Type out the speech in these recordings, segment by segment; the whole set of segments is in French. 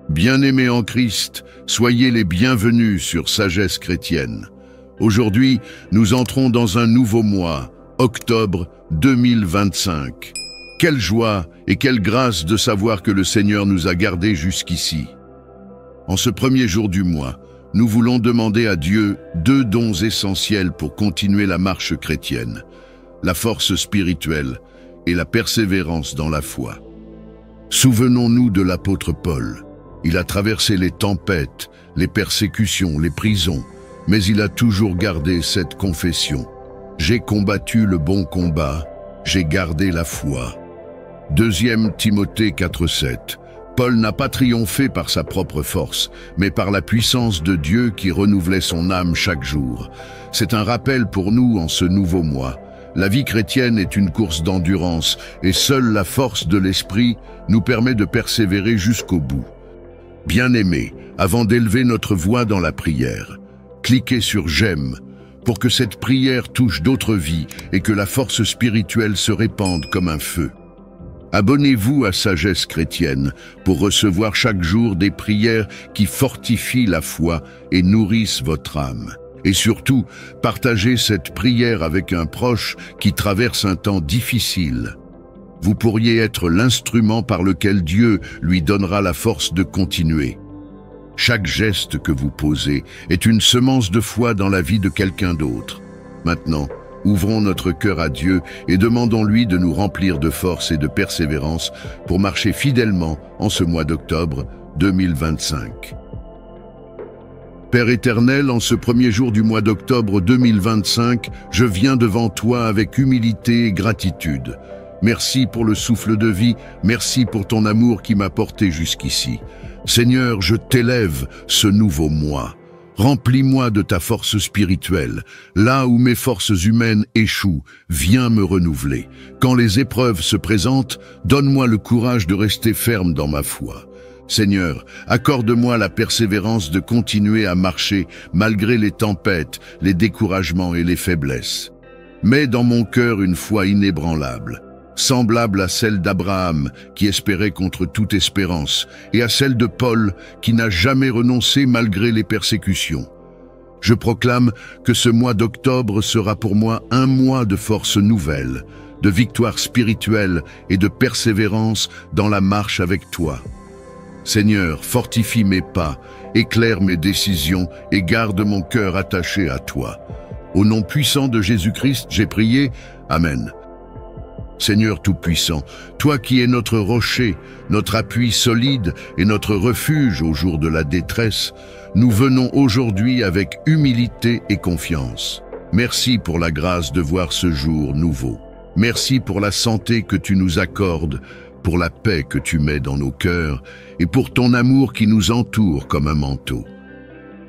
Bien-aimés en Christ, soyez les bienvenus sur Sagesse chrétienne. Aujourd'hui, nous entrons dans un nouveau mois, octobre 2025. Quelle joie et quelle grâce de savoir que le Seigneur nous a gardés jusqu'ici. En ce premier jour du mois, nous voulons demander à Dieu deux dons essentiels pour continuer la marche chrétienne, la force spirituelle et la persévérance dans la foi. Souvenons-nous de l'apôtre Paul. Il a traversé les tempêtes, les persécutions, les prisons, mais il a toujours gardé cette confession. J'ai combattu le bon combat, j'ai gardé la foi. 2 Timothée 4,7. Paul n'a pas triomphé par sa propre force, mais par la puissance de Dieu qui renouvelait son âme chaque jour. C'est un rappel pour nous en ce nouveau mois. La vie chrétienne est une course d'endurance et seule la force de l'esprit nous permet de persévérer jusqu'au bout. Bien-aimés, avant d'élever notre voix dans la prière, cliquez sur « J'aime » pour que cette prière touche d'autres vies et que la force spirituelle se répande comme un feu. Abonnez-vous à Sagesse chrétienne pour recevoir chaque jour des prières qui fortifient la foi et nourrissent votre âme. Et surtout, partagez cette prière avec un proche qui traverse un temps difficile. Vous pourriez être l'instrument par lequel Dieu lui donnera la force de continuer. Chaque geste que vous posez est une semence de foi dans la vie de quelqu'un d'autre. Maintenant, ouvrons notre cœur à Dieu et demandons-lui de nous remplir de force et de persévérance pour marcher fidèlement en ce mois d'octobre 2025. Père éternel, en ce premier jour du mois d'octobre 2025, je viens devant toi avec humilité et gratitude. Merci pour le souffle de vie, merci pour ton amour qui m'a porté jusqu'ici. Seigneur, je t'élève ce nouveau mois. Remplis-moi de ta force spirituelle. Là où mes forces humaines échouent, viens me renouveler. Quand les épreuves se présentent, donne-moi le courage de rester ferme dans ma foi. Seigneur, accorde-moi la persévérance de continuer à marcher malgré les tempêtes, les découragements et les faiblesses. Mets dans mon cœur une foi inébranlable, semblable à celle d'Abraham qui espérait contre toute espérance, et à celle de Paul qui n'a jamais renoncé malgré les persécutions. Je proclame que ce mois d'octobre sera pour moi un mois de force nouvelle, de victoire spirituelle et de persévérance dans la marche avec toi. Seigneur, fortifie mes pas, éclaire mes décisions et garde mon cœur attaché à toi. Au nom puissant de Jésus-Christ, j'ai prié. Amen. Seigneur Tout-Puissant, toi qui es notre rocher, notre appui solide et notre refuge au jour de la détresse, nous venons aujourd'hui avec humilité et confiance. Merci pour la grâce de voir ce jour nouveau. Merci pour la santé que tu nous accordes, pour la paix que tu mets dans nos cœurs et pour ton amour qui nous entoure comme un manteau.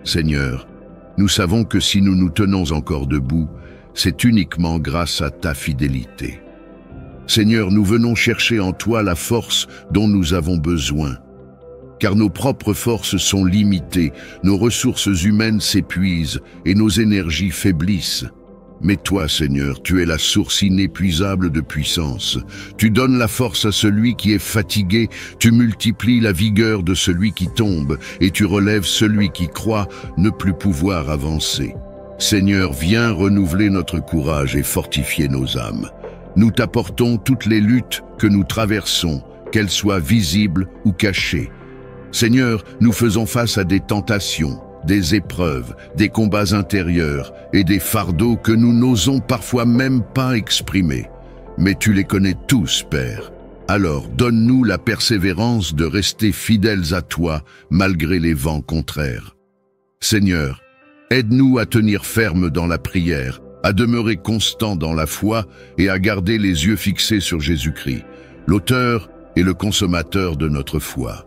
Seigneur, nous savons que si nous nous tenons encore debout, c'est uniquement grâce à ta fidélité. Seigneur, nous venons chercher en toi la force dont nous avons besoin. Car nos propres forces sont limitées, nos ressources humaines s'épuisent et nos énergies faiblissent. Mais toi, Seigneur, tu es la source inépuisable de puissance. Tu donnes la force à celui qui est fatigué, tu multiplies la vigueur de celui qui tombe, et tu relèves celui qui croit ne plus pouvoir avancer. Seigneur, viens renouveler notre courage et fortifier nos âmes. Nous t'apportons toutes les luttes que nous traversons, qu'elles soient visibles ou cachées. Seigneur, nous faisons face à des tentations, des épreuves, des combats intérieurs et des fardeaux que nous n'osons parfois même pas exprimer. Mais tu les connais tous, Père. Alors, donne-nous la persévérance de rester fidèles à toi malgré les vents contraires. Seigneur, aide-nous à tenir ferme dans la prière, à demeurer constant dans la foi et à garder les yeux fixés sur Jésus-Christ, l'auteur et le consommateur de notre foi.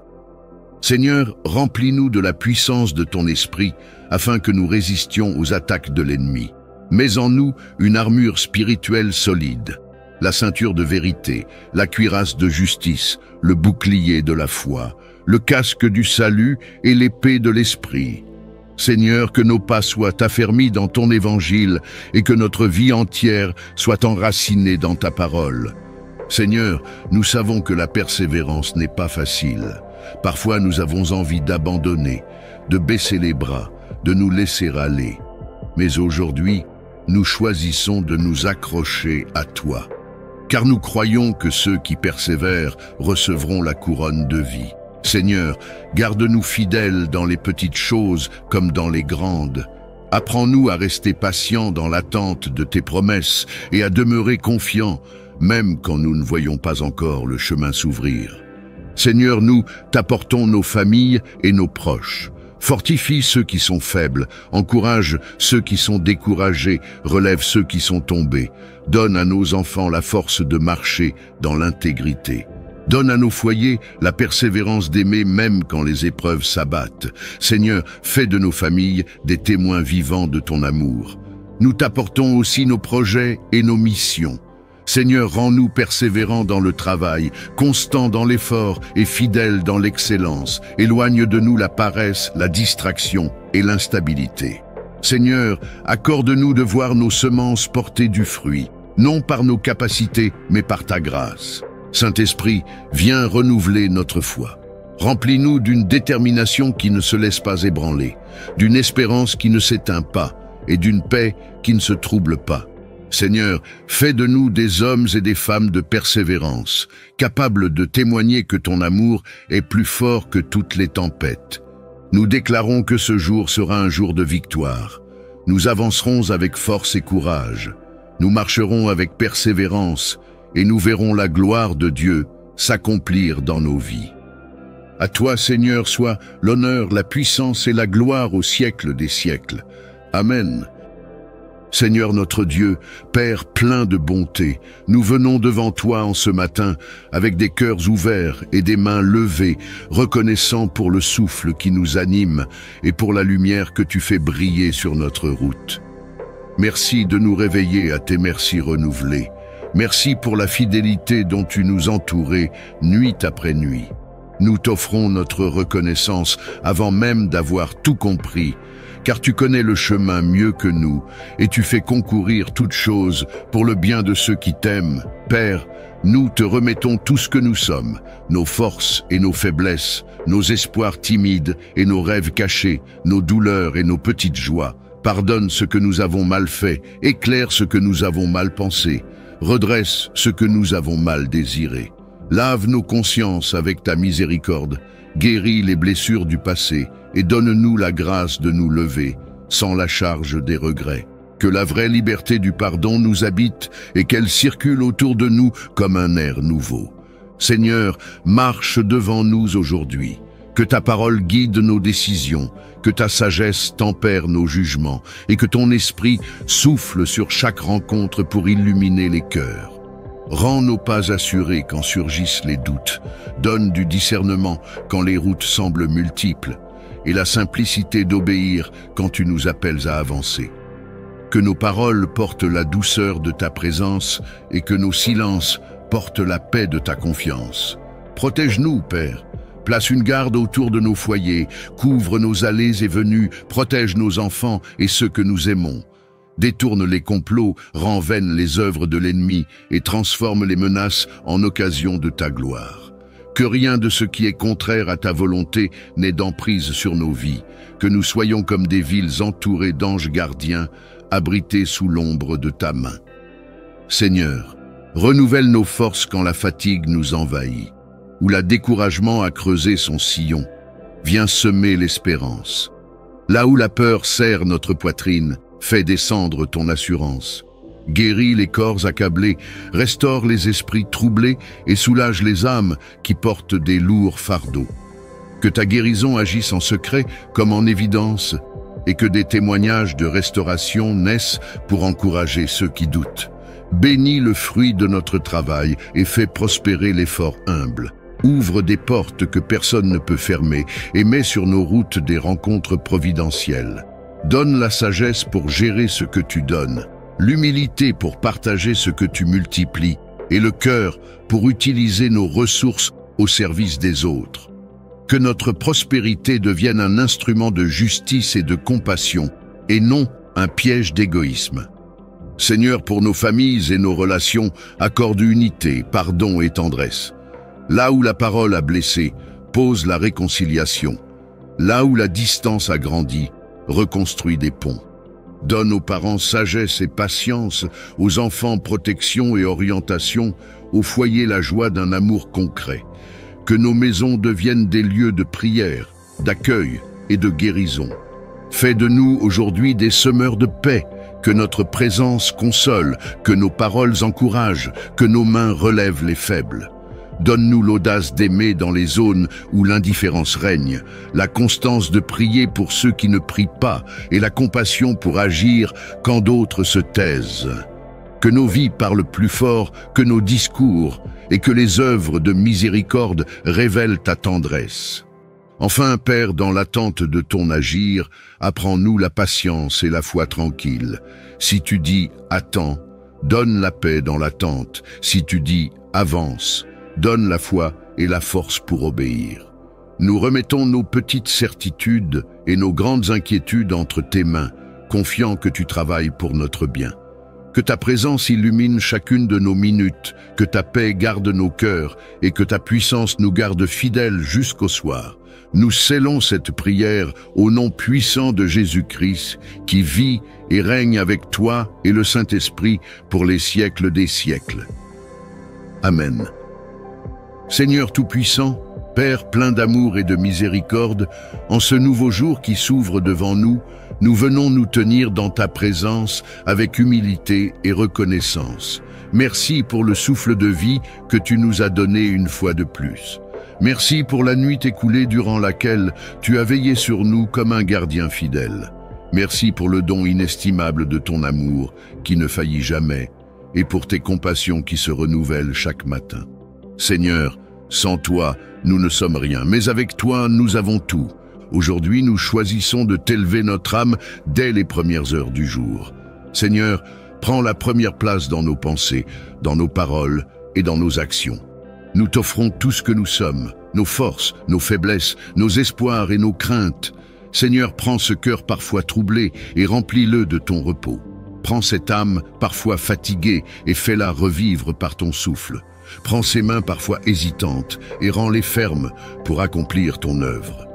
Seigneur, remplis-nous de la puissance de ton esprit afin que nous résistions aux attaques de l'ennemi. Mets en nous une armure spirituelle solide, la ceinture de vérité, la cuirasse de justice, le bouclier de la foi, le casque du salut et l'épée de l'esprit. Seigneur, que nos pas soient affermis dans ton évangile et que notre vie entière soit enracinée dans ta parole. Seigneur, nous savons que la persévérance n'est pas facile. Parfois nous avons envie d'abandonner, de baisser les bras, de nous laisser aller. Mais aujourd'hui, nous choisissons de nous accrocher à toi. Car nous croyons que ceux qui persévèrent recevront la couronne de vie. Seigneur, garde-nous fidèles dans les petites choses comme dans les grandes. Apprends-nous à rester patients dans l'attente de tes promesses et à demeurer confiants, même quand nous ne voyons pas encore le chemin s'ouvrir. Seigneur, nous t'apportons nos familles et nos proches. Fortifie ceux qui sont faibles, encourage ceux qui sont découragés, relève ceux qui sont tombés. Donne à nos enfants la force de marcher dans l'intégrité. Donne à nos foyers la persévérance d'aimer même quand les épreuves s'abattent. Seigneur, fais de nos familles des témoins vivants de ton amour. Nous t'apportons aussi nos projets et nos missions. Seigneur, rends-nous persévérants dans le travail, constants dans l'effort et fidèles dans l'excellence. Éloigne de nous la paresse, la distraction et l'instabilité. Seigneur, accorde-nous de voir nos semences porter du fruit, non par nos capacités, mais par ta grâce. Saint-Esprit, viens renouveler notre foi. Remplis-nous d'une détermination qui ne se laisse pas ébranler, d'une espérance qui ne s'éteint pas et d'une paix qui ne se trouble pas. Seigneur, fais de nous des hommes et des femmes de persévérance, capables de témoigner que ton amour est plus fort que toutes les tempêtes. Nous déclarons que ce jour sera un jour de victoire. Nous avancerons avec force et courage. Nous marcherons avec persévérance et nous verrons la gloire de Dieu s'accomplir dans nos vies. À toi, Seigneur, soit l'honneur, la puissance et la gloire au siècle des siècles. Amen. Seigneur notre Dieu, Père plein de bonté, nous venons devant toi en ce matin avec des cœurs ouverts et des mains levées, reconnaissant pour le souffle qui nous anime et pour la lumière que tu fais briller sur notre route. Merci de nous réveiller à tes merci renouvelés. Merci pour la fidélité dont tu nous entourais nuit après nuit. Nous t'offrons notre reconnaissance avant même d'avoir tout compris, car tu connais le chemin mieux que nous, et tu fais concourir toutes choses pour le bien de ceux qui t'aiment. Père, nous te remettons tout ce que nous sommes, nos forces et nos faiblesses, nos espoirs timides et nos rêves cachés, nos douleurs et nos petites joies. Pardonne ce que nous avons mal fait, éclaire ce que nous avons mal pensé, redresse ce que nous avons mal désiré. Lave nos consciences avec ta miséricorde, guéris les blessures du passé et donne-nous la grâce de nous lever sans la charge des regrets. Que la vraie liberté du pardon nous habite et qu'elle circule autour de nous comme un air nouveau. Seigneur, marche devant nous aujourd'hui. Que ta parole guide nos décisions, que ta sagesse tempère nos jugements et que ton esprit souffle sur chaque rencontre pour illuminer les cœurs. Rends nos pas assurés quand surgissent les doutes, donne du discernement quand les routes semblent multiples, et la simplicité d'obéir quand tu nous appelles à avancer. Que nos paroles portent la douceur de ta présence et que nos silences portent la paix de ta confiance. Protège-nous, Père. Place une garde autour de nos foyers, couvre nos allées et venues, protège nos enfants et ceux que nous aimons. Détourne les complots, rend vaines les œuvres de l'ennemi et transforme les menaces en occasion de ta gloire. Que rien de ce qui est contraire à ta volonté n'ait d'emprise sur nos vies, que nous soyons comme des villes entourées d'anges gardiens, abritées sous l'ombre de ta main. Seigneur, renouvelle nos forces quand la fatigue nous envahit, où le découragement a creusé son sillon. Viens semer l'espérance. Là où la peur serre notre poitrine, fais descendre ton assurance. Guéris les corps accablés, restaure les esprits troublés et soulage les âmes qui portent des lourds fardeaux. Que ta guérison agisse en secret comme en évidence et que des témoignages de restauration naissent pour encourager ceux qui doutent. Bénis le fruit de notre travail et fais prospérer l'effort humble. Ouvre des portes que personne ne peut fermer et mets sur nos routes des rencontres providentielles. Donne la sagesse pour gérer ce que tu donnes, l'humilité pour partager ce que tu multiplies et le cœur pour utiliser nos ressources au service des autres. Que notre prospérité devienne un instrument de justice et de compassion et non un piège d'égoïsme. Seigneur, pour nos familles et nos relations, accorde unité, pardon et tendresse. Là où la parole a blessé, pose la réconciliation. Là où la distance a grandi, reconstruis des ponts. Donne aux parents sagesse et patience, aux enfants protection et orientation, au foyer la joie d'un amour concret. Que nos maisons deviennent des lieux de prière, d'accueil et de guérison. Fais de nous aujourd'hui des semeurs de paix, que notre présence console, que nos paroles encouragent, que nos mains relèvent les faibles. Donne-nous l'audace d'aimer dans les zones où l'indifférence règne, la constance de prier pour ceux qui ne prient pas et la compassion pour agir quand d'autres se taisent. Que nos vies parlent plus fort que nos discours et que les œuvres de miséricorde révèlent ta tendresse. Enfin, Père, dans l'attente de ton agir, apprends-nous la patience et la foi tranquille. Si tu dis « attends », donne la paix dans l'attente. Si tu dis « avance », donne la foi et la force pour obéir. Nous remettons nos petites certitudes et nos grandes inquiétudes entre tes mains, confiants que tu travailles pour notre bien. Que ta présence illumine chacune de nos minutes, que ta paix garde nos cœurs et que ta puissance nous garde fidèles jusqu'au soir. Nous scellons cette prière au nom puissant de Jésus-Christ, qui vit et règne avec toi et le Saint-Esprit pour les siècles des siècles. Amen. Seigneur Tout-Puissant, Père plein d'amour et de miséricorde, en ce nouveau jour qui s'ouvre devant nous, nous venons nous tenir dans ta présence avec humilité et reconnaissance. Merci pour le souffle de vie que tu nous as donné une fois de plus. Merci pour la nuit écoulée durant laquelle tu as veillé sur nous comme un gardien fidèle. Merci pour le don inestimable de ton amour qui ne faillit jamais et pour tes compassions qui se renouvellent chaque matin. Seigneur, sans toi, nous ne sommes rien, mais avec toi, nous avons tout. Aujourd'hui, nous choisissons de t'élever notre âme dès les premières heures du jour. Seigneur, prends la première place dans nos pensées, dans nos paroles et dans nos actions. Nous t'offrons tout ce que nous sommes, nos forces, nos faiblesses, nos espoirs et nos craintes. Seigneur, prends ce cœur parfois troublé et remplis-le de ton repos. Prends cette âme parfois fatiguée et fais-la revivre par ton souffle. Prends ces mains parfois hésitantes et rends-les fermes pour accomplir ton œuvre.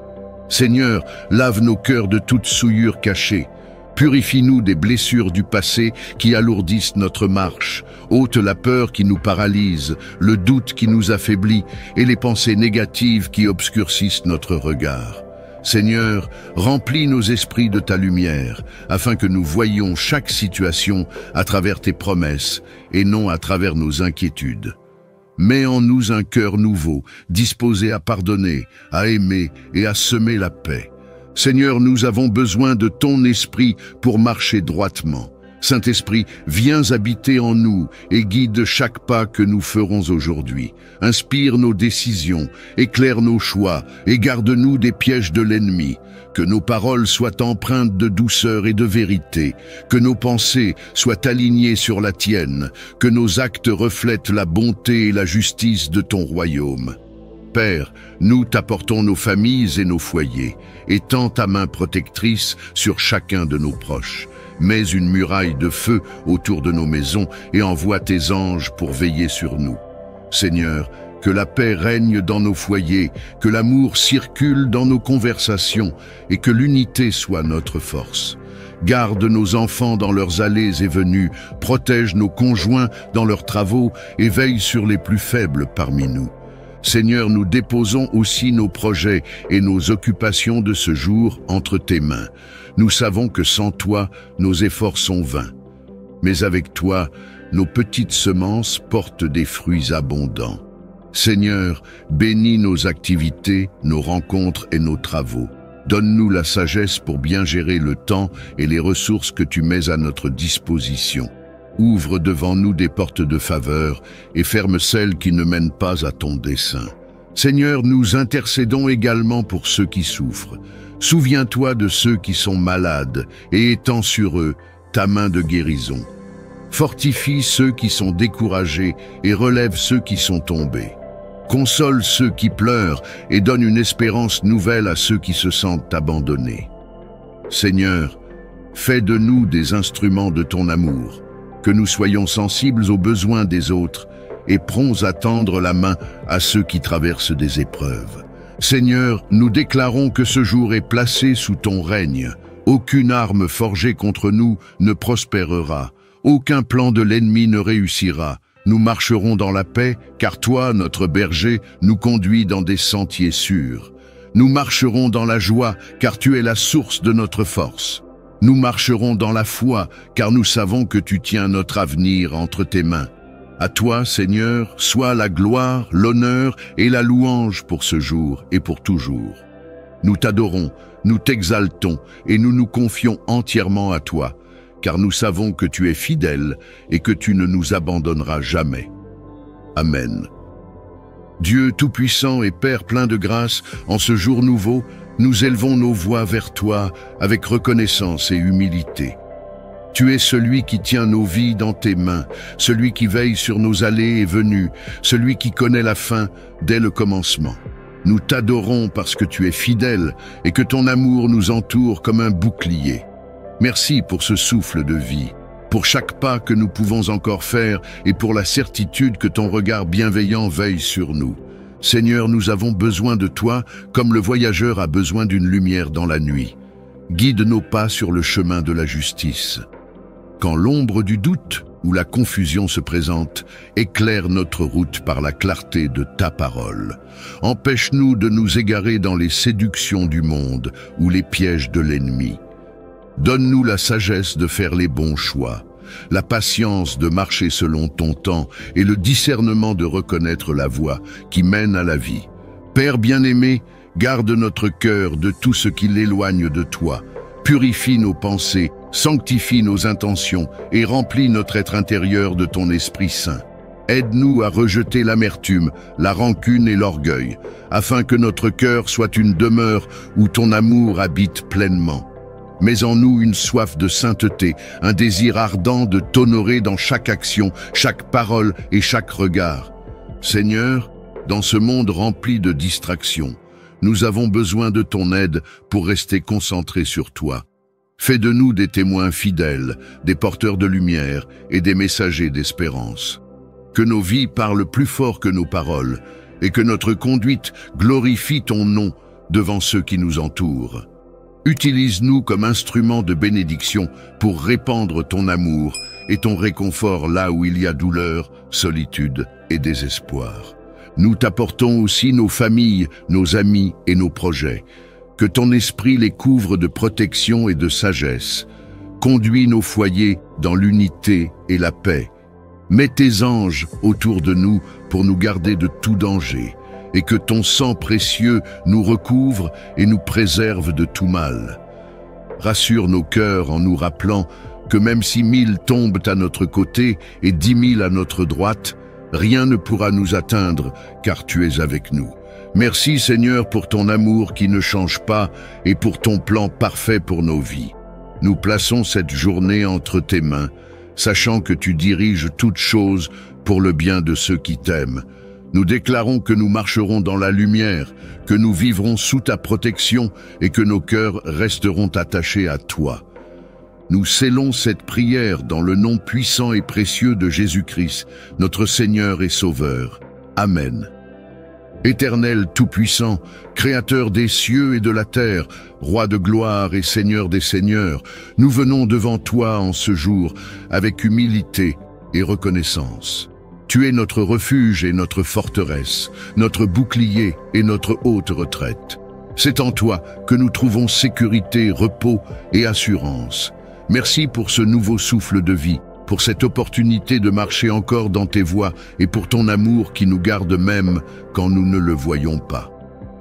Seigneur, lave nos cœurs de toute souillure cachée. Purifie-nous des blessures du passé qui alourdissent notre marche. Ôte la peur qui nous paralyse, le doute qui nous affaiblit et les pensées négatives qui obscurcissent notre regard. Seigneur, remplis nos esprits de ta lumière, afin que nous voyions chaque situation à travers tes promesses et non à travers nos inquiétudes. Mets en nous un cœur nouveau, disposé à pardonner, à aimer et à semer la paix. Seigneur, nous avons besoin de ton esprit pour marcher droitement. Saint-Esprit, viens habiter en nous et guide chaque pas que nous ferons aujourd'hui. Inspire nos décisions, éclaire nos choix et garde-nous des pièges de l'ennemi. Que nos paroles soient empreintes de douceur et de vérité, que nos pensées soient alignées sur la tienne, que nos actes reflètent la bonté et la justice de ton royaume. Père, nous t'apportons nos familles et nos foyers, étends ta main protectrice sur chacun de nos proches. Mets une muraille de feu autour de nos maisons et envoie tes anges pour veiller sur nous. Seigneur, que la paix règne dans nos foyers, que l'amour circule dans nos conversations et que l'unité soit notre force. Garde nos enfants dans leurs allées et venues, protège nos conjoints dans leurs travaux et veille sur les plus faibles parmi nous. Seigneur, nous déposons aussi nos projets et nos occupations de ce jour entre tes mains. Nous savons que sans toi, nos efforts sont vains. Mais avec toi, nos petites semences portent des fruits abondants. Seigneur, bénis nos activités, nos rencontres et nos travaux. Donne-nous la sagesse pour bien gérer le temps et les ressources que tu mets à notre disposition. Ouvre devant nous des portes de faveur et ferme celles qui ne mènent pas à ton dessein. Seigneur, nous intercédons également pour ceux qui souffrent. Souviens-toi de ceux qui sont malades et étends sur eux ta main de guérison. Fortifie ceux qui sont découragés et relève ceux qui sont tombés. Console ceux qui pleurent et donne une espérance nouvelle à ceux qui se sentent abandonnés. Seigneur, fais de nous des instruments de ton amour. que nous soyons sensibles aux besoins des autres et prompts à tendre la main à ceux qui traversent des épreuves. Seigneur, nous déclarons que ce jour est placé sous ton règne. Aucune arme forgée contre nous ne prospérera. Aucun plan de l'ennemi ne réussira. Nous marcherons dans la paix, car toi, notre berger, nous conduis dans des sentiers sûrs. Nous marcherons dans la joie, car tu es la source de notre force. Nous marcherons dans la foi, car nous savons que tu tiens notre avenir entre tes mains. À toi, Seigneur, soit la gloire, l'honneur et la louange pour ce jour et pour toujours. Nous t'adorons, nous t'exaltons et nous nous confions entièrement à toi, car nous savons que tu es fidèle et que tu ne nous abandonneras jamais. Amen. Dieu Tout-Puissant et Père plein de grâce, en ce jour nouveau, nous élevons nos voix vers toi avec reconnaissance et humilité. Tu es celui qui tient nos vies dans tes mains, celui qui veille sur nos allées et venues, celui qui connaît la fin dès le commencement. Nous t'adorons parce que tu es fidèle et que ton amour nous entoure comme un bouclier. Merci pour ce souffle de vie, pour chaque pas que nous pouvons encore faire et pour la certitude que ton regard bienveillant veille sur nous. Seigneur, nous avons besoin de toi comme le voyageur a besoin d'une lumière dans la nuit. Guide nos pas sur le chemin de la justice. Quand l'ombre du doute ou la confusion se présente, éclaire notre route par la clarté de ta parole. Empêche-nous de nous égarer dans les séductions du monde ou les pièges de l'ennemi. Donne-nous la sagesse de faire les bons choix, la patience de marcher selon ton temps et le discernement de reconnaître la voie qui mène à la vie. Père bien-aimé, garde notre cœur de tout ce qui l'éloigne de toi. Purifie nos pensées, sanctifie nos intentions et remplis notre être intérieur de ton Esprit Saint. Aide-nous à rejeter l'amertume, la rancune et l'orgueil, afin que notre cœur soit une demeure où ton amour habite pleinement. Mets en nous une soif de sainteté, un désir ardent de t'honorer dans chaque action, chaque parole et chaque regard. Seigneur, dans ce monde rempli de distractions, nous avons besoin de ton aide pour rester concentrés sur toi. Fais de nous des témoins fidèles, des porteurs de lumière et des messagers d'espérance. Que nos vies parlent plus fort que nos paroles et que notre conduite glorifie ton nom devant ceux qui nous entourent. Utilise-nous comme instruments de bénédiction pour répandre ton amour et ton réconfort là où il y a douleur, solitude et désespoir. Nous t'apportons aussi nos familles, nos amis et nos projets. Que ton esprit les couvre de protection et de sagesse. Conduis nos foyers dans l'unité et la paix. Mets tes anges autour de nous pour nous garder de tout danger. Et que ton sang précieux nous recouvre et nous préserve de tout mal. Rassure nos cœurs en nous rappelant que même si 1000 tombent à notre côté et 10 000 à notre droite, rien ne pourra nous atteindre, car tu es avec nous. Merci Seigneur pour ton amour qui ne change pas et pour ton plan parfait pour nos vies. Nous plaçons cette journée entre tes mains, sachant que tu diriges toutes choses pour le bien de ceux qui t'aiment. Nous déclarons que nous marcherons dans la lumière, que nous vivrons sous ta protection et que nos cœurs resteront attachés à toi. Nous scellons cette prière dans le nom puissant et précieux de Jésus-Christ, notre Seigneur et Sauveur. Amen. Éternel Tout-Puissant, Créateur des cieux et de la terre, Roi de gloire et Seigneur des seigneurs, nous venons devant toi en ce jour avec humilité et reconnaissance. Tu es notre refuge et notre forteresse, notre bouclier et notre haute retraite. C'est en toi que nous trouvons sécurité, repos et assurance. Merci pour ce nouveau souffle de vie, pour cette opportunité de marcher encore dans tes voies et pour ton amour qui nous garde même quand nous ne le voyons pas.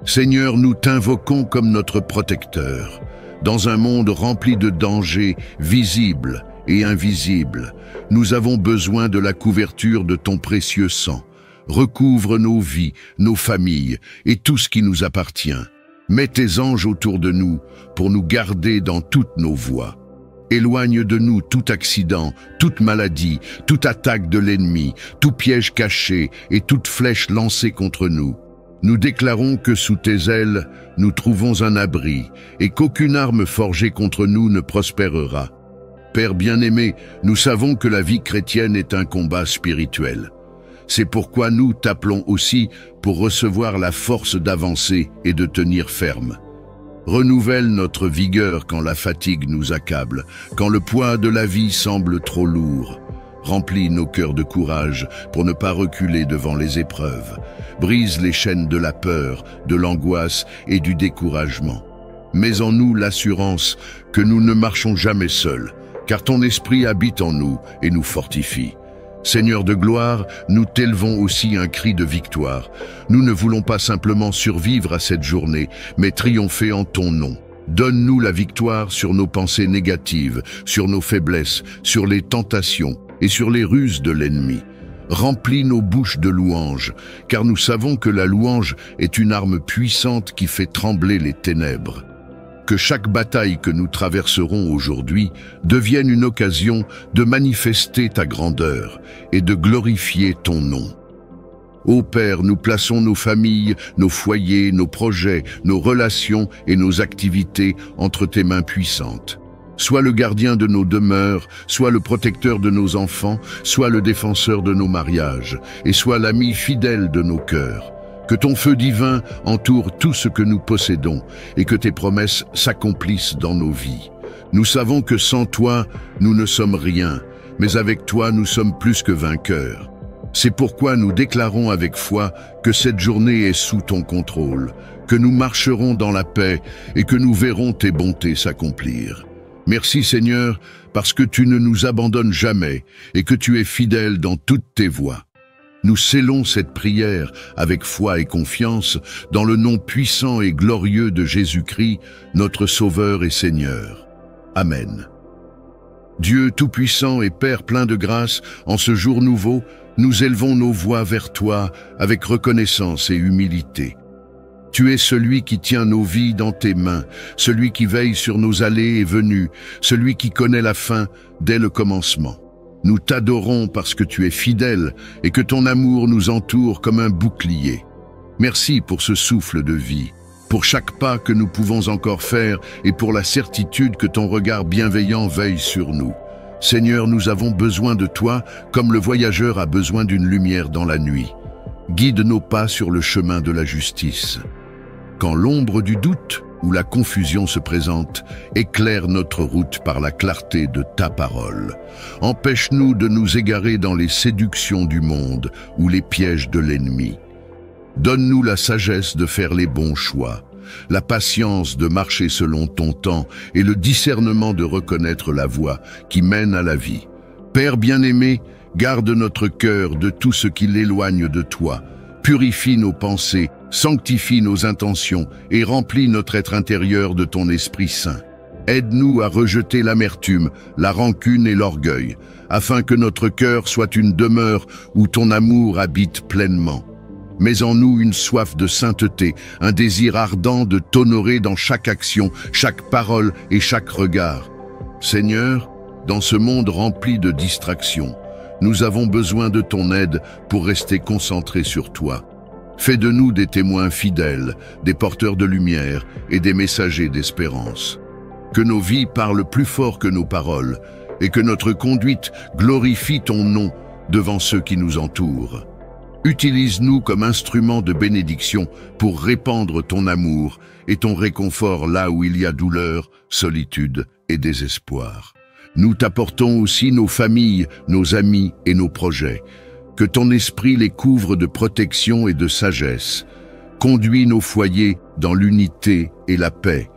Seigneur, nous t'invoquons comme notre protecteur. Dans un monde rempli de dangers visibles et invisibles, nous avons besoin de la couverture de ton précieux sang. Recouvre nos vies, nos familles et tout ce qui nous appartient. Mets tes anges autour de nous pour nous garder dans toutes nos voies. Éloigne de nous tout accident, toute maladie, toute attaque de l'ennemi, tout piège caché et toute flèche lancée contre nous. Nous déclarons que sous tes ailes, nous trouvons un abri et qu'aucune arme forgée contre nous ne prospérera. Père bien-aimé, nous savons que la vie chrétienne est un combat spirituel. C'est pourquoi nous t'appelons aussi pour recevoir la force d'avancer et de tenir ferme. Renouvelle notre vigueur quand la fatigue nous accable, quand le poids de la vie semble trop lourd. Remplis nos cœurs de courage pour ne pas reculer devant les épreuves. Brise les chaînes de la peur, de l'angoisse et du découragement. Mets en nous l'assurance que nous ne marchons jamais seuls, car ton esprit habite en nous et nous fortifie. Seigneur de gloire, nous t'élevons aussi un cri de victoire. Nous ne voulons pas simplement survivre à cette journée, mais triompher en ton nom. Donne-nous la victoire sur nos pensées négatives, sur nos faiblesses, sur les tentations et sur les ruses de l'ennemi. Remplis nos bouches de louanges, car nous savons que la louange est une arme puissante qui fait trembler les ténèbres. Que chaque bataille que nous traverserons aujourd'hui devienne une occasion de manifester ta grandeur et de glorifier ton nom. Ô Père, nous plaçons nos familles, nos foyers, nos projets, nos relations et nos activités entre tes mains puissantes. Sois le gardien de nos demeures, sois le protecteur de nos enfants, sois le défenseur de nos mariages, et sois l'ami fidèle de nos cœurs. Que ton feu divin entoure tout ce que nous possédons et que tes promesses s'accomplissent dans nos vies. Nous savons que sans toi, nous ne sommes rien, mais avec toi, nous sommes plus que vainqueurs. C'est pourquoi nous déclarons avec foi que cette journée est sous ton contrôle, que nous marcherons dans la paix et que nous verrons tes bontés s'accomplir. Merci Seigneur, parce que tu ne nous abandonnes jamais et que tu es fidèle dans toutes tes voies. Nous scellons cette prière avec foi et confiance dans le nom puissant et glorieux de Jésus-Christ, notre Sauveur et Seigneur. Amen. Dieu Tout-Puissant et Père plein de grâce, en ce jour nouveau, nous élevons nos voix vers toi avec reconnaissance et humilité. Tu es celui qui tient nos vies dans tes mains, celui qui veille sur nos allées et venues, celui qui connaît la fin dès le commencement. Nous t'adorons parce que tu es fidèle et que ton amour nous entoure comme un bouclier. Merci pour ce souffle de vie, pour chaque pas que nous pouvons encore faire et pour la certitude que ton regard bienveillant veille sur nous. Seigneur, nous avons besoin de toi comme le voyageur a besoin d'une lumière dans la nuit. Guide nos pas sur le chemin de la justice. Quand l'ombre du doute ou la confusion se présente, éclaire notre route par la clarté de ta parole. Empêche-nous de nous égarer dans les séductions du monde ou les pièges de l'ennemi. Donne-nous la sagesse de faire les bons choix, la patience de marcher selon ton temps et le discernement de reconnaître la voie qui mène à la vie. Père bien-aimé, garde notre cœur de tout ce qui l'éloigne de toi. Purifie nos pensées, sanctifie nos intentions et remplis notre être intérieur de ton Esprit Saint. Aide-nous à rejeter l'amertume, la rancune et l'orgueil, afin que notre cœur soit une demeure où ton amour habite pleinement. Mets en nous une soif de sainteté, un désir ardent de t'honorer dans chaque action, chaque parole et chaque regard. Seigneur, dans ce monde rempli de distractions, nous avons besoin de ton aide pour rester concentrés sur toi. Fais de nous des témoins fidèles, des porteurs de lumière et des messagers d'espérance. Que nos vies parlent plus fort que nos paroles et que notre conduite glorifie ton nom devant ceux qui nous entourent. Utilise-nous comme instruments de bénédiction pour répandre ton amour et ton réconfort là où il y a douleur, solitude et désespoir. Nous t'apportons aussi nos familles, nos amis et nos projets. Que ton esprit les couvre de protection et de sagesse. Conduis nos foyers dans l'unité et la paix.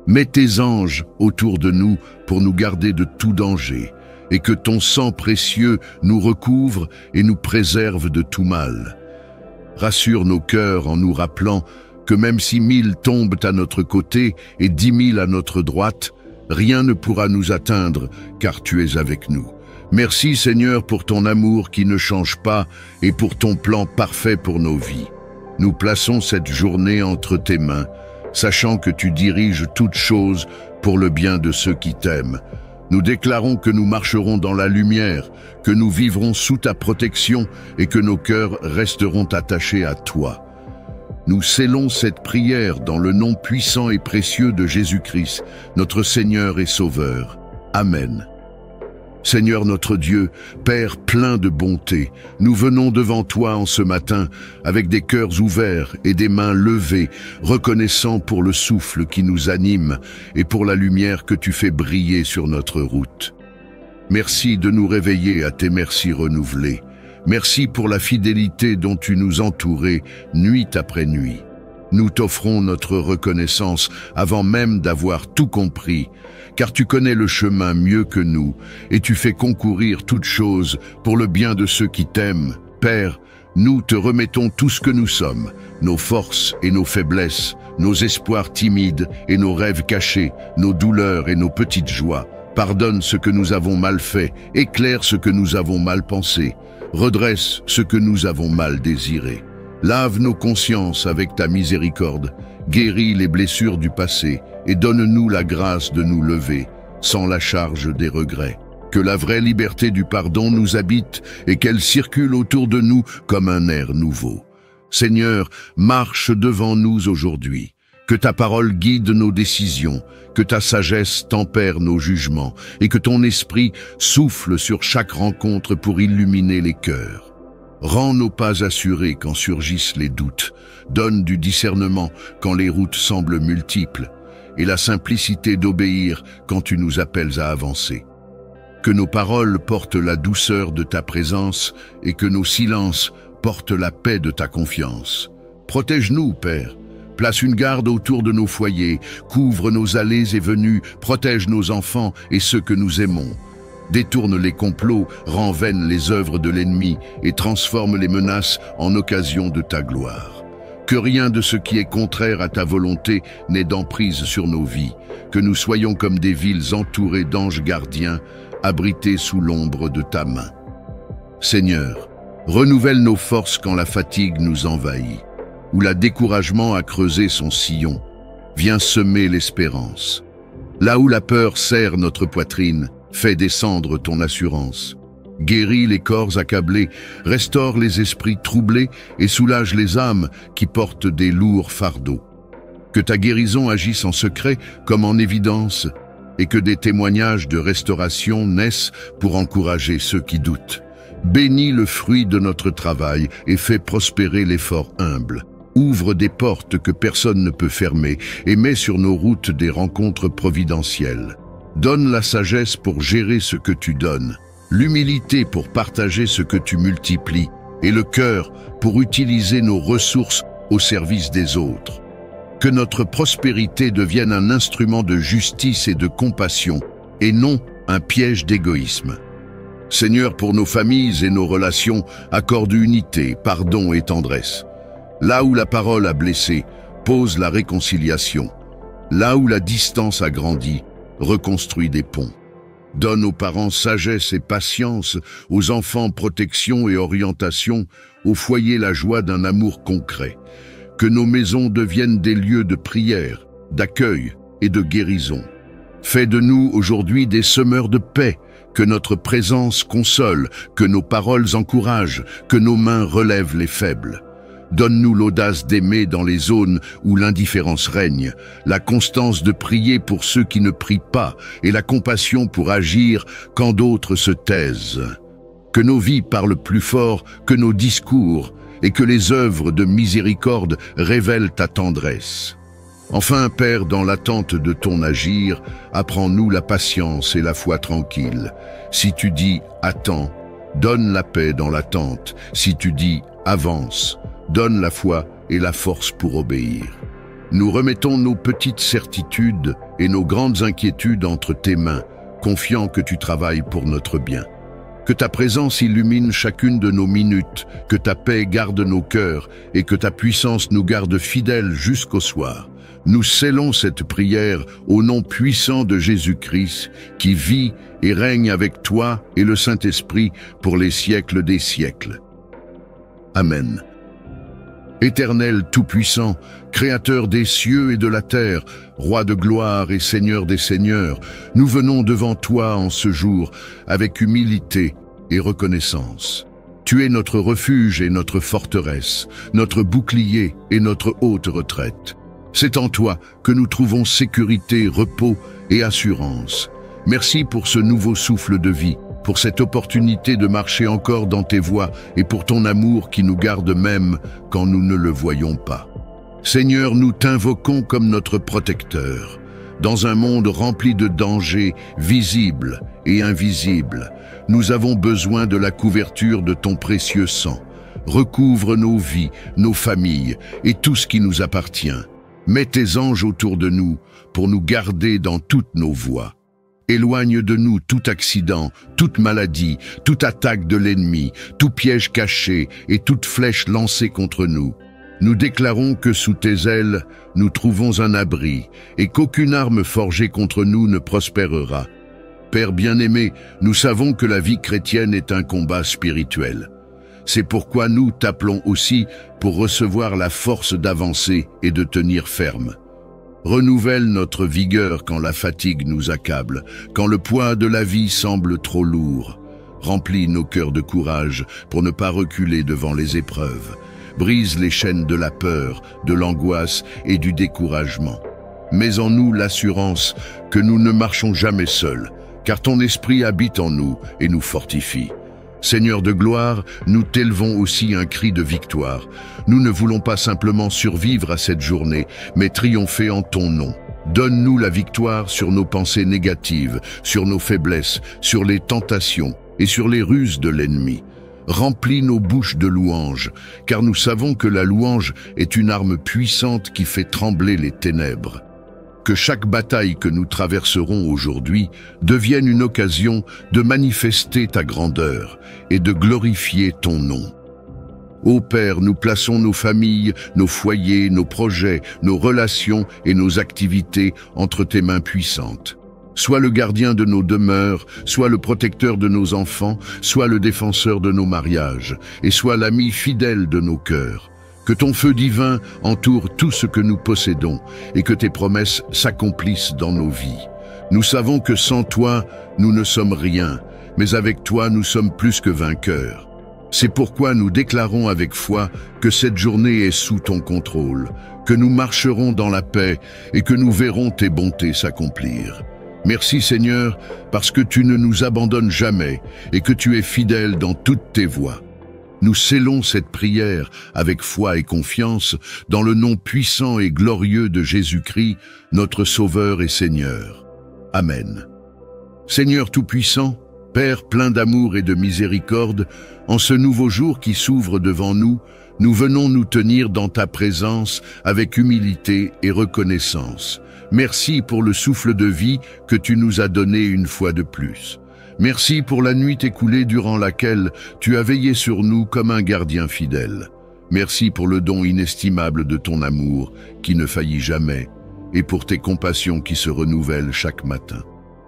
Mets tes anges autour de nous pour nous garder de tout danger. Et que ton sang précieux nous recouvre et nous préserve de tout mal. Rassure nos cœurs en nous rappelant que même si 1000 tombent à notre côté et 10 000 à notre droite, rien ne pourra nous atteindre, car tu es avec nous. Merci Seigneur pour ton amour qui ne change pas et pour ton plan parfait pour nos vies. Nous plaçons cette journée entre tes mains, sachant que tu diriges toutes choses pour le bien de ceux qui t'aiment. Nous déclarons que nous marcherons dans la lumière, que nous vivrons sous ta protection et que nos cœurs resteront attachés à toi. Nous scellons cette prière dans le nom puissant et précieux de Jésus-Christ, notre Seigneur et Sauveur. Amen. Seigneur notre Dieu, Père plein de bonté, nous venons devant toi en ce matin avec des cœurs ouverts et des mains levées, reconnaissant pour le souffle qui nous anime et pour la lumière que tu fais briller sur notre route. Merci de nous réveiller à tes merci renouvelés. Merci pour la fidélité dont tu nous entourais nuit après nuit. Nous t'offrons notre reconnaissance avant même d'avoir tout compris, car tu connais le chemin mieux que nous et tu fais concourir toutes choses pour le bien de ceux qui t'aiment. Père, nous te remettons tout ce que nous sommes, nos forces et nos faiblesses, nos espoirs timides et nos rêves cachés, nos douleurs et nos petites joies. Pardonne ce que nous avons mal fait, éclaire ce que nous avons mal pensé, redresse ce que nous avons mal désiré. Lave nos consciences avec ta miséricorde, guéris les blessures du passé et donne-nous la grâce de nous lever, sans la charge des regrets. Que la vraie liberté du pardon nous habite et qu'elle circule autour de nous comme un air nouveau. Seigneur, marche devant nous aujourd'hui. Que ta parole guide nos décisions, que ta sagesse tempère nos jugements et que ton esprit souffle sur chaque rencontre pour illuminer les cœurs. Rends nos pas assurés quand surgissent les doutes, donne du discernement quand les routes semblent multiples, et la simplicité d'obéir quand tu nous appelles à avancer. Que nos paroles portent la douceur de ta présence et que nos silences portent la paix de ta confiance. Protège-nous, Père. Place une garde autour de nos foyers, couvre nos allées et venues, protège nos enfants et ceux que nous aimons. Détourne les complots, rend vaines les œuvres de l'ennemi et transforme les menaces en occasion de ta gloire. Que rien de ce qui est contraire à ta volonté n'ait d'emprise sur nos vies, que nous soyons comme des villes entourées d'anges gardiens, abritées sous l'ombre de ta main. Seigneur, renouvelle nos forces quand la fatigue nous envahit, où le découragement a creusé son sillon. Viens semer l'espérance. Là où la peur serre notre poitrine, fais descendre ton assurance. Guéris les corps accablés, restaure les esprits troublés et soulage les âmes qui portent des lourds fardeaux. Que ta guérison agisse en secret comme en évidence et que des témoignages de restauration naissent pour encourager ceux qui doutent. Bénis le fruit de notre travail et fais prospérer l'effort humble. Ouvre des portes que personne ne peut fermer et mets sur nos routes des rencontres providentielles. Donne la sagesse pour gérer ce que tu donnes, l'humilité pour partager ce que tu multiplies et le cœur pour utiliser nos ressources au service des autres. Que notre prospérité devienne un instrument de justice et de compassion et non un piège d'égoïsme. Seigneur, pour nos familles et nos relations, accorde unité, pardon et tendresse. Là où la parole a blessé, pose la réconciliation. Là où la distance a grandi, reconstruis des ponts. Donne aux parents sagesse et patience, aux enfants protection et orientation, au foyer la joie d'un amour concret. Que nos maisons deviennent des lieux de prière, d'accueil et de guérison. Fais de nous aujourd'hui des semeurs de paix, que notre présence console, que nos paroles encouragent, que nos mains relèvent les faibles. Donne-nous l'audace d'aimer dans les zones où l'indifférence règne, la constance de prier pour ceux qui ne prient pas et la compassion pour agir quand d'autres se taisent. Que nos vies parlent plus fort que nos discours et que les œuvres de miséricorde révèlent ta tendresse. Enfin, Père, dans l'attente de ton agir, apprends-nous la patience et la foi tranquille. Si tu dis « attends », donne la paix dans l'attente. Si tu dis « avance », donne la foi et la force pour obéir. Nous remettons nos petites certitudes et nos grandes inquiétudes entre tes mains, confiants que tu travailles pour notre bien. Que ta présence illumine chacune de nos minutes, que ta paix garde nos cœurs et que ta puissance nous garde fidèles jusqu'au soir. Nous scellons cette prière au nom puissant de Jésus-Christ, qui vit et règne avec toi et le Saint-Esprit pour les siècles des siècles. Amen. Éternel Tout-Puissant, Créateur des cieux et de la terre, Roi de gloire et Seigneur des seigneurs, nous venons devant toi en ce jour avec humilité et reconnaissance. Tu es notre refuge et notre forteresse, notre bouclier et notre haute retraite. C'est en toi que nous trouvons sécurité, repos et assurance. Merci pour ce nouveau souffle de vie, pour cette opportunité de marcher encore dans tes voies et pour ton amour qui nous garde même quand nous ne le voyons pas. Seigneur, nous t'invoquons comme notre protecteur. Dans un monde rempli de dangers visibles et invisibles, nous avons besoin de la couverture de ton précieux sang. Recouvre nos vies, nos familles et tout ce qui nous appartient. Mets tes anges autour de nous pour nous garder dans toutes nos voies. Éloigne de nous tout accident, toute maladie, toute attaque de l'ennemi, tout piège caché et toute flèche lancée contre nous. Nous déclarons que sous tes ailes, nous trouvons un abri et qu'aucune arme forgée contre nous ne prospérera. Père bien-aimé, nous savons que la vie chrétienne est un combat spirituel. C'est pourquoi nous t'appelons aussi pour recevoir la force d'avancer et de tenir ferme. Renouvelle notre vigueur quand la fatigue nous accable, quand le poids de la vie semble trop lourd. Remplis nos cœurs de courage pour ne pas reculer devant les épreuves. Brise les chaînes de la peur, de l'angoisse et du découragement. Mets en nous l'assurance que nous ne marchons jamais seuls, car ton esprit habite en nous et nous fortifie. Seigneur de gloire, nous t'élevons aussi un cri de victoire. Nous ne voulons pas simplement survivre à cette journée, mais triompher en ton nom. Donne-nous la victoire sur nos pensées négatives, sur nos faiblesses, sur les tentations et sur les ruses de l'ennemi. Remplis nos bouches de louanges, car nous savons que la louange est une arme puissante qui fait trembler les ténèbres. Que chaque bataille que nous traverserons aujourd'hui devienne une occasion de manifester ta grandeur et de glorifier ton nom. Ô Père, nous plaçons nos familles, nos foyers, nos projets, nos relations et nos activités entre tes mains puissantes. Sois le gardien de nos demeures, sois le protecteur de nos enfants, sois le défenseur de nos mariages, et sois l'ami fidèle de nos cœurs. Que ton feu divin entoure tout ce que nous possédons et que tes promesses s'accomplissent dans nos vies. Nous savons que sans toi, nous ne sommes rien, mais avec toi, nous sommes plus que vainqueurs. C'est pourquoi nous déclarons avec foi que cette journée est sous ton contrôle, que nous marcherons dans la paix et que nous verrons tes bontés s'accomplir. Merci Seigneur, parce que tu ne nous abandonnes jamais et que tu es fidèle dans toutes tes voies. Nous scellons cette prière avec foi et confiance dans le nom puissant et glorieux de Jésus-Christ, notre Sauveur et Seigneur. Amen. Seigneur Tout-Puissant, Père plein d'amour et de miséricorde, en ce nouveau jour qui s'ouvre devant nous, nous venons nous tenir dans ta présence avec humilité et reconnaissance. Merci pour le souffle de vie que tu nous as donné une fois de plus. Merci pour la nuit écoulée durant laquelle tu as veillé sur nous comme un gardien fidèle. Merci pour le don inestimable de ton amour qui ne faillit jamais et pour tes compassions qui se renouvellent chaque matin.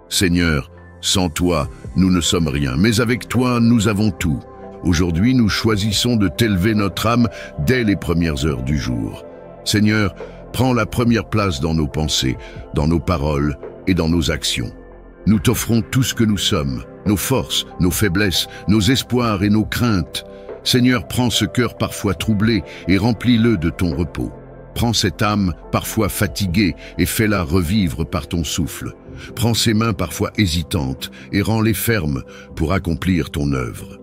Seigneur, sans toi, nous ne sommes rien, mais avec toi, nous avons tout. Aujourd'hui, nous choisissons de t'élever notre âme dès les premières heures du jour. Seigneur, prends la première place dans nos pensées, dans nos paroles et dans nos actions. Nous t'offrons tout ce que nous sommes, nos forces, nos faiblesses, nos espoirs et nos craintes. Seigneur, prends ce cœur parfois troublé et remplis-le de ton repos. Prends cette âme parfois fatiguée et fais-la revivre par ton souffle. Prends ces mains parfois hésitantes et rends-les fermes pour accomplir ton œuvre.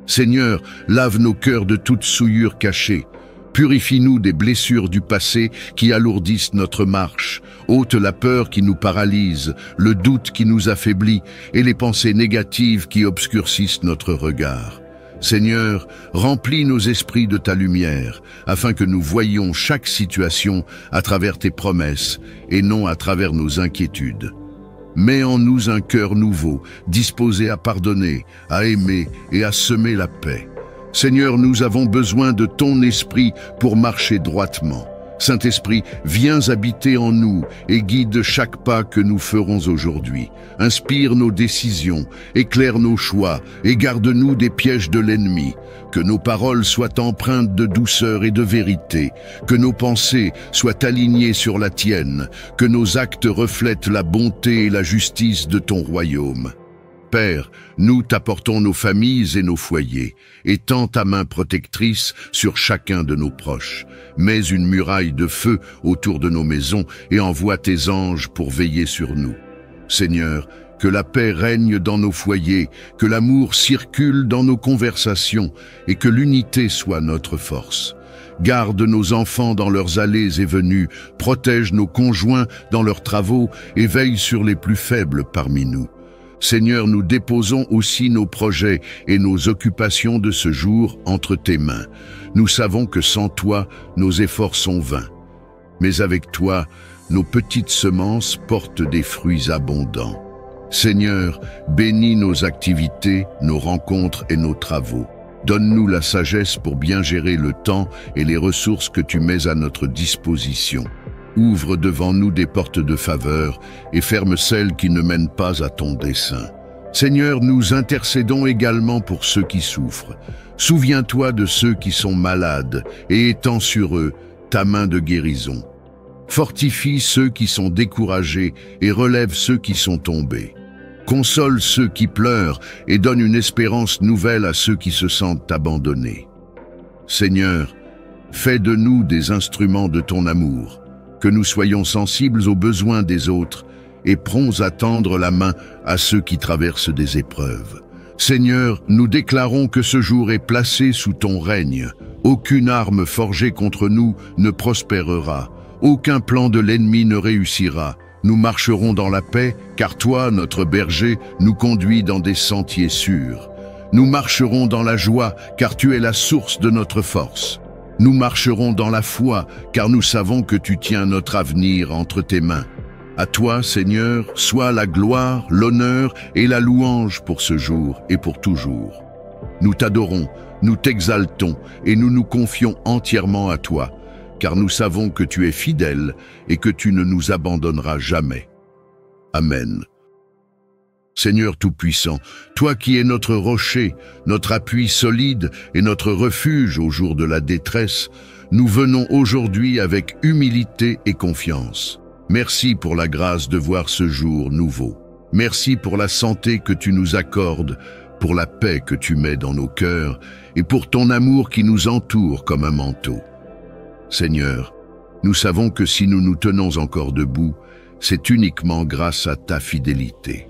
Seigneur, lave nos cœurs de toute souillure cachée. Purifie-nous des blessures du passé qui alourdissent notre marche. Ôte la peur qui nous paralyse, le doute qui nous affaiblit et les pensées négatives qui obscurcissent notre regard. Seigneur, remplis nos esprits de ta lumière, afin que nous voyions chaque situation à travers tes promesses et non à travers nos inquiétudes. Mets en nous un cœur nouveau, disposé à pardonner, à aimer et à semer la paix. Seigneur, nous avons besoin de ton esprit pour marcher droitement. Saint-Esprit, viens habiter en nous et guide chaque pas que nous ferons aujourd'hui. Inspire nos décisions, éclaire nos choix et garde-nous des pièges de l'ennemi. Que nos paroles soient empreintes de douceur et de vérité, que nos pensées soient alignées sur la tienne, que nos actes reflètent la bonté et la justice de ton royaume. Père, nous t'apportons nos familles et nos foyers, étends ta main protectrice sur chacun de nos proches. Mets une muraille de feu autour de nos maisons et envoie tes anges pour veiller sur nous. Seigneur, Que la paix règne dans nos foyers, que l'amour circule dans nos conversations et que l'unité soit notre force. Garde nos enfants dans leurs allées et venues, protège nos conjoints dans leurs travaux et veille sur les plus faibles parmi nous. Seigneur, nous déposons aussi nos projets et nos occupations de ce jour entre tes mains. Nous savons que sans toi, nos efforts sont vains. Mais avec toi, nos petites semences portent des fruits abondants. Seigneur, bénis nos activités, nos rencontres et nos travaux. Donne-nous la sagesse pour bien gérer le temps et les ressources que tu mets à notre disposition. Ouvre devant nous des portes de faveur et ferme celles qui ne mènent pas à ton dessein. Seigneur, nous intercédons également pour ceux qui souffrent. Souviens-toi de ceux qui sont malades et étends sur eux ta main de guérison. Fortifie ceux qui sont découragés et relève ceux qui sont tombés. Console ceux qui pleurent et donne une espérance nouvelle à ceux qui se sentent abandonnés. Seigneur, fais de nous des instruments de ton amour, que nous soyons sensibles aux besoins des autres et prompts à tendre la main à ceux qui traversent des épreuves. Seigneur, nous déclarons que ce jour est placé sous ton règne. Aucune arme forgée contre nous ne prospérera, aucun plan de l'ennemi ne réussira. Nous marcherons dans la paix, car toi, notre berger, nous conduis dans des sentiers sûrs. Nous marcherons dans la joie, car tu es la source de notre force. Nous marcherons dans la foi, car nous savons que tu tiens notre avenir entre tes mains. À toi, Seigneur, soit la gloire, l'honneur et la louange pour ce jour et pour toujours. Nous t'adorons, nous t'exaltons et nous nous confions entièrement à toi, car nous savons que tu es fidèle et que tu ne nous abandonneras jamais. Amen. Seigneur Tout-Puissant, toi qui es notre rocher, notre appui solide et notre refuge au jour de la détresse, nous venons aujourd'hui avec humilité et confiance. Merci pour la grâce de voir ce jour nouveau. Merci pour la santé que tu nous accordes, pour la paix que tu mets dans nos cœurs et pour ton amour qui nous entoure comme un manteau. Seigneur, nous savons que si nous nous tenons encore debout, c'est uniquement grâce à ta fidélité.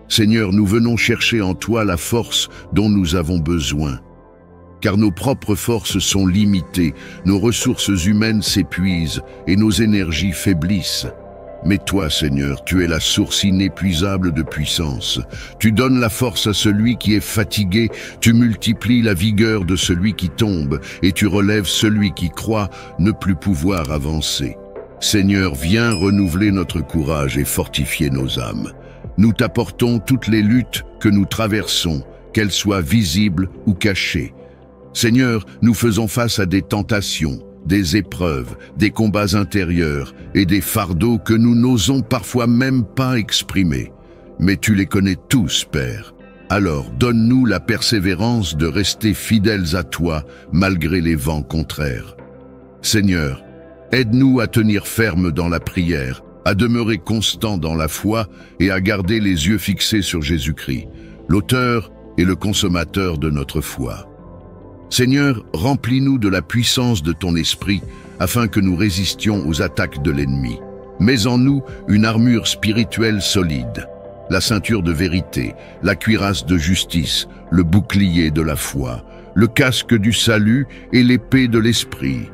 Seigneur, nous venons chercher en toi la force dont nous avons besoin, car nos propres forces sont limitées, nos ressources humaines s'épuisent et nos énergies faiblissent. Mais toi, Seigneur, tu es la source inépuisable de puissance. Tu donnes la force à celui qui est fatigué, tu multiplies la vigueur de celui qui tombe, et tu relèves celui qui croit ne plus pouvoir avancer. Seigneur, viens renouveler notre courage et fortifier nos âmes. Nous t'apportons toutes les luttes que nous traversons, qu'elles soient visibles ou cachées. Seigneur, nous faisons face à des tentations, des épreuves, des combats intérieurs et des fardeaux que nous n'osons parfois même pas exprimer. Mais tu les connais tous, Père. Alors, donne-nous la persévérance de rester fidèles à toi malgré les vents contraires. Seigneur, aide-nous à tenir ferme dans la prière, à demeurer constant dans la foi et à garder les yeux fixés sur Jésus-Christ, l'auteur et le consommateur de notre foi. Seigneur, remplis-nous de la puissance de ton esprit afin que nous résistions aux attaques de l'ennemi. Mets en nous une armure spirituelle solide, la ceinture de vérité, la cuirasse de justice, le bouclier de la foi, le casque du salut et l'épée de l'esprit.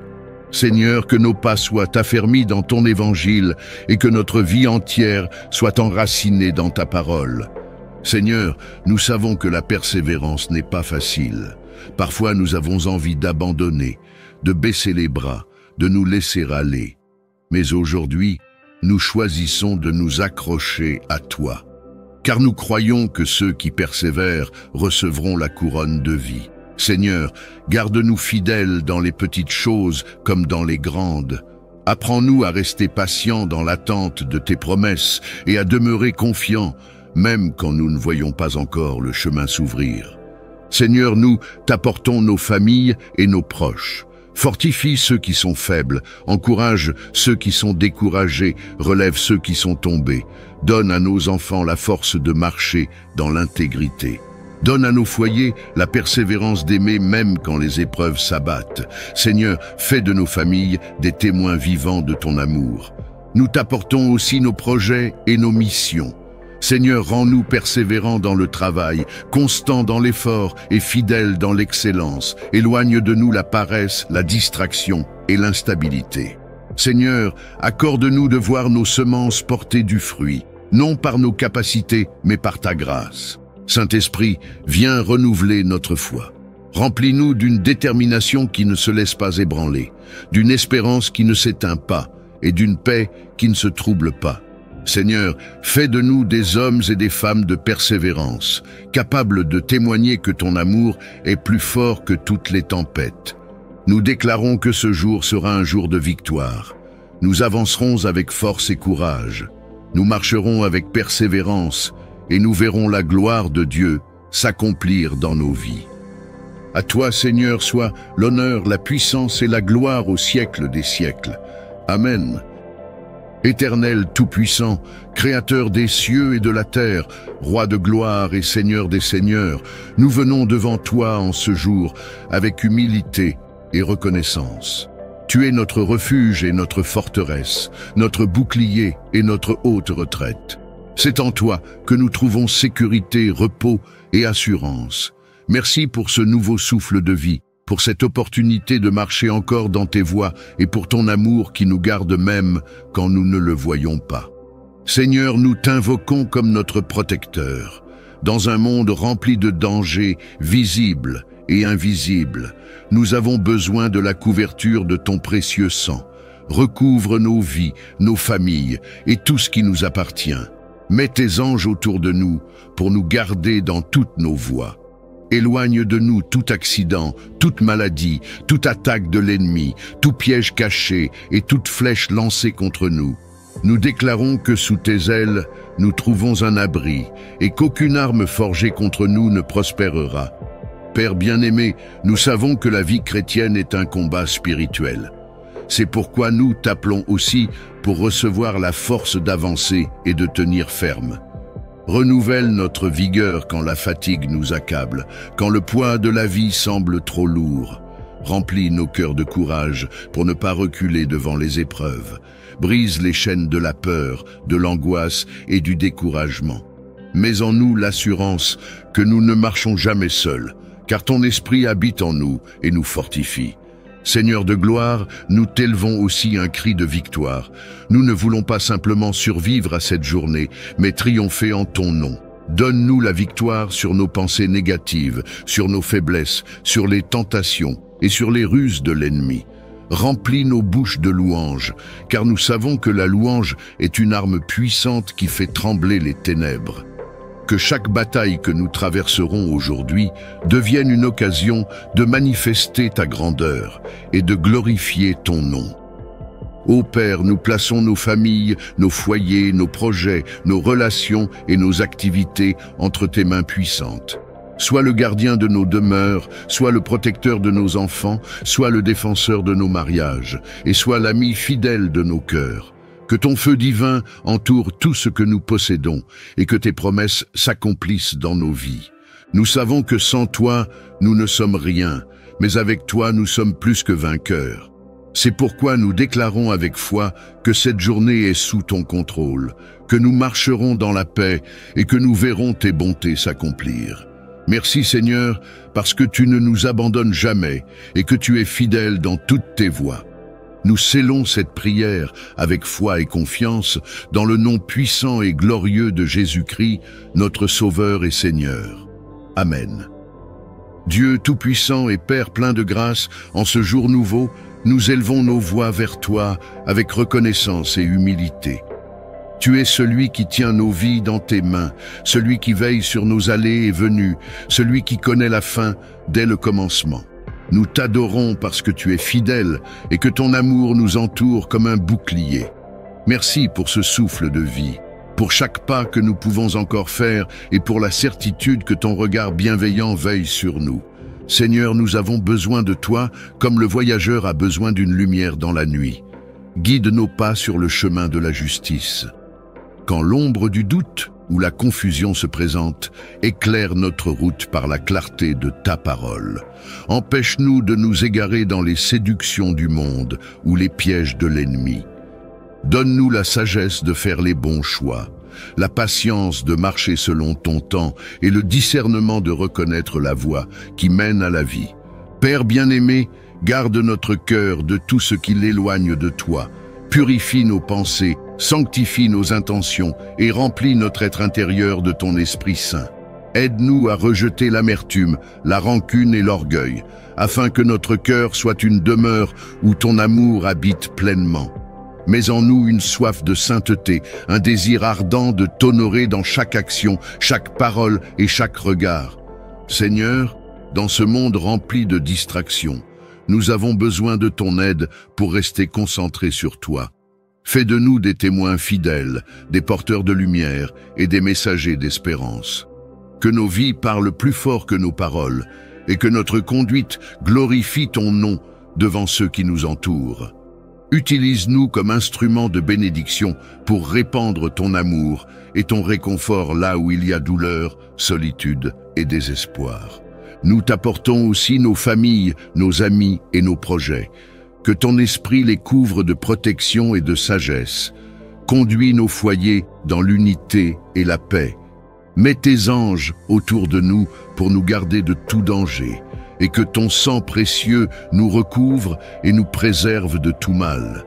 Seigneur, que nos pas soient affermis dans ton évangile et que notre vie entière soit enracinée dans ta parole. Seigneur, nous savons que la persévérance n'est pas facile. Parfois, nous avons envie d'abandonner, de baisser les bras, de nous laisser aller. Mais aujourd'hui, nous choisissons de nous accrocher à toi, car nous croyons que ceux qui persévèrent recevront la couronne de vie. Seigneur, garde-nous fidèles dans les petites choses comme dans les grandes. Apprends-nous à rester patients dans l'attente de tes promesses et à demeurer confiants, même quand nous ne voyons pas encore le chemin s'ouvrir. Seigneur, nous t'apportons nos familles et nos proches. Fortifie ceux qui sont faibles, encourage ceux qui sont découragés, relève ceux qui sont tombés. Donne à nos enfants la force de marcher dans l'intégrité. Donne à nos foyers la persévérance d'aimer même quand les épreuves s'abattent. Seigneur, fais de nos familles des témoins vivants de ton amour. Nous t'apportons aussi nos projets et nos missions. Seigneur, rends-nous persévérants dans le travail, constants dans l'effort et fidèles dans l'excellence. Éloigne de nous la paresse, la distraction et l'instabilité. Seigneur, accorde-nous de voir nos semences porter du fruit, non par nos capacités, mais par ta grâce. Saint-Esprit, viens renouveler notre foi. Remplis-nous d'une détermination qui ne se laisse pas ébranler, d'une espérance qui ne s'éteint pas et d'une paix qui ne se trouble pas. Seigneur, fais de nous des hommes et des femmes de persévérance, capables de témoigner que ton amour est plus fort que toutes les tempêtes. Nous déclarons que ce jour sera un jour de victoire. Nous avancerons avec force et courage. Nous marcherons avec persévérance et nous verrons la gloire de Dieu s'accomplir dans nos vies. À toi, Seigneur, soit l'honneur, la puissance et la gloire au siècle des siècles. Amen. Éternel tout-puissant, Créateur des cieux et de la terre, Roi de gloire et Seigneur des seigneurs, nous venons devant toi en ce jour avec humilité et reconnaissance. Tu es notre refuge et notre forteresse, notre bouclier et notre haute retraite. C'est en toi que nous trouvons sécurité, repos et assurance. Merci pour ce nouveau souffle de vie, pour cette opportunité de marcher encore dans tes voies et pour ton amour qui nous garde même quand nous ne le voyons pas. Seigneur, nous t'invoquons comme notre protecteur. Dans un monde rempli de dangers visibles et invisibles, nous avons besoin de la couverture de ton précieux sang. Recouvre nos vies, nos familles et tout ce qui nous appartient. Mets tes anges autour de nous pour nous garder dans toutes nos voies. Éloigne de nous tout accident, toute maladie, toute attaque de l'ennemi, tout piège caché et toute flèche lancée contre nous. Nous déclarons que sous tes ailes, nous trouvons un abri et qu'aucune arme forgée contre nous ne prospérera. Père bien-aimé, nous savons que la vie chrétienne est un combat spirituel. C'est pourquoi nous t'appelons aussi pour recevoir la force d'avancer et de tenir ferme. Renouvelle notre vigueur quand la fatigue nous accable, quand le poids de la vie semble trop lourd. Remplis nos cœurs de courage pour ne pas reculer devant les épreuves. Brise les chaînes de la peur, de l'angoisse et du découragement. Mets en nous l'assurance que nous ne marchons jamais seuls, car ton esprit habite en nous et nous fortifie. Seigneur de gloire, nous t'élevons aussi un cri de victoire. Nous ne voulons pas simplement survivre à cette journée, mais triompher en ton nom. Donne-nous la victoire sur nos pensées négatives, sur nos faiblesses, sur les tentations et sur les ruses de l'ennemi. Remplis nos bouches de louanges, car nous savons que la louange est une arme puissante qui fait trembler les ténèbres. Que chaque bataille que nous traverserons aujourd'hui devienne une occasion de manifester ta grandeur et de glorifier ton nom. Ô Père, nous plaçons nos familles, nos foyers, nos projets, nos relations et nos activités entre tes mains puissantes. Sois le gardien de nos demeures, sois le protecteur de nos enfants, sois le défenseur de nos mariages, et sois l'ami fidèle de nos cœurs. Que ton feu divin entoure tout ce que nous possédons et que tes promesses s'accomplissent dans nos vies. Nous savons que sans toi, nous ne sommes rien, mais avec toi, nous sommes plus que vainqueurs. C'est pourquoi nous déclarons avec foi que cette journée est sous ton contrôle, que nous marcherons dans la paix et que nous verrons tes bontés s'accomplir. Merci Seigneur, parce que tu ne nous abandonnes jamais et que tu es fidèle dans toutes tes voies. Nous scellons cette prière avec foi et confiance dans le nom puissant et glorieux de Jésus-Christ, notre Sauveur et Seigneur. Amen. Dieu Tout-Puissant et Père plein de grâce, en ce jour nouveau, nous élevons nos voix vers toi avec reconnaissance et humilité. Tu es celui qui tient nos vies dans tes mains, celui qui veille sur nos allées et venues, celui qui connaît la fin dès le commencement. Nous t'adorons parce que tu es fidèle et que ton amour nous entoure comme un bouclier. Merci pour ce souffle de vie, pour chaque pas que nous pouvons encore faire et pour la certitude que ton regard bienveillant veille sur nous. Seigneur, nous avons besoin de toi comme le voyageur a besoin d'une lumière dans la nuit. Guide nos pas sur le chemin de la justice. Quand l'ombre du doute ou la confusion se présente, éclaire notre route par la clarté de ta parole. Empêche-nous de nous égarer dans les séductions du monde ou les pièges de l'ennemi. Donne-nous la sagesse de faire les bons choix, la patience de marcher selon ton temps et le discernement de reconnaître la voie qui mène à la vie. Père bien-aimé, garde notre cœur de tout ce qui l'éloigne de toi. Purifie nos pensées, sanctifie nos intentions et remplis notre être intérieur de ton Esprit Saint. Aide-nous à rejeter l'amertume, la rancune et l'orgueil, afin que notre cœur soit une demeure où ton amour habite pleinement. Mets en nous une soif de sainteté, un désir ardent de t'honorer dans chaque action, chaque parole et chaque regard. Seigneur, dans ce monde rempli de distractions, nous avons besoin de ton aide pour rester concentrés sur toi. Fais de nous des témoins fidèles, des porteurs de lumière et des messagers d'espérance. Que nos vies parlent plus fort que nos paroles et que notre conduite glorifie ton nom devant ceux qui nous entourent. Utilise-nous comme instruments de bénédiction pour répandre ton amour et ton réconfort là où il y a douleur, solitude et désespoir. Nous t'apportons aussi nos familles, nos amis et nos projets. Que ton esprit les couvre de protection et de sagesse. Conduis nos foyers dans l'unité et la paix. Mets tes anges autour de nous pour nous garder de tout danger, et que ton sang précieux nous recouvre et nous préserve de tout mal.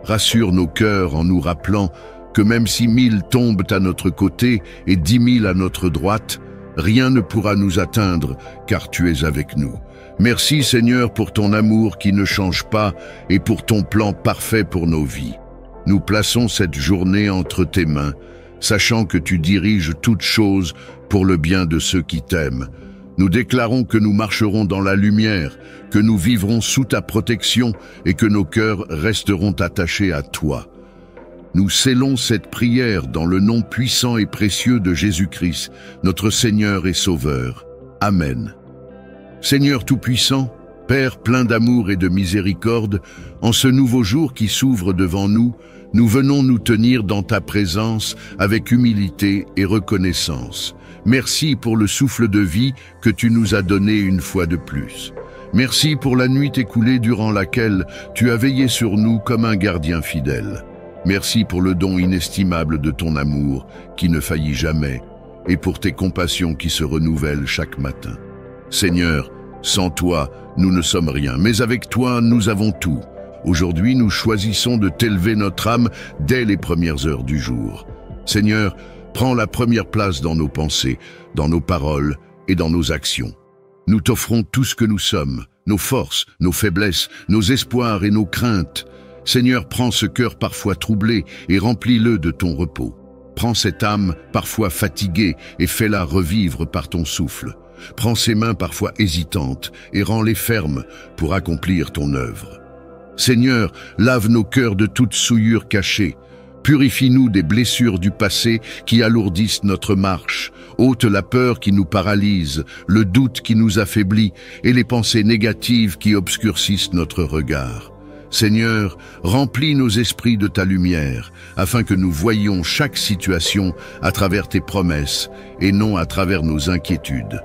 Rassure nos cœurs en nous rappelant que même si 1000 tombent à notre côté et 10 000 à notre droite, rien ne pourra nous atteindre, car tu es avec nous. Merci Seigneur pour ton amour qui ne change pas et pour ton plan parfait pour nos vies. Nous plaçons cette journée entre tes mains, sachant que tu diriges toutes choses pour le bien de ceux qui t'aiment. Nous déclarons que nous marcherons dans la lumière, que nous vivrons sous ta protection et que nos cœurs resteront attachés à toi. Nous scellons cette prière dans le nom puissant et précieux de Jésus-Christ, notre Seigneur et Sauveur. Amen. Seigneur Tout-Puissant, Père plein d'amour et de miséricorde, en ce nouveau jour qui s'ouvre devant nous, nous venons nous tenir dans ta présence avec humilité et reconnaissance. Merci pour le souffle de vie que tu nous as donné une fois de plus. Merci pour la nuit écoulée durant laquelle tu as veillé sur nous comme un gardien fidèle. Merci pour le don inestimable de ton amour qui ne faillit jamais et pour tes compassions qui se renouvellent chaque matin. Seigneur, sans toi, nous ne sommes rien, mais avec toi, nous avons tout. Aujourd'hui, nous choisissons de t'élever notre âme dès les premières heures du jour. Seigneur, prends la première place dans nos pensées, dans nos paroles et dans nos actions. Nous t'offrons tout ce que nous sommes, nos forces, nos faiblesses, nos espoirs et nos craintes. Seigneur, prends ce cœur parfois troublé et remplis-le de ton repos. Prends cette âme parfois fatiguée et fais-la revivre par ton souffle. Prends ces mains parfois hésitantes et rends-les fermes pour accomplir ton œuvre. Seigneur, lave nos cœurs de toute souillure cachée. Purifie-nous des blessures du passé qui alourdissent notre marche. Ôte la peur qui nous paralyse, le doute qui nous affaiblit et les pensées négatives qui obscurcissent notre regard. Seigneur, remplis nos esprits de ta lumière, afin que nous voyions chaque situation à travers tes promesses et non à travers nos inquiétudes.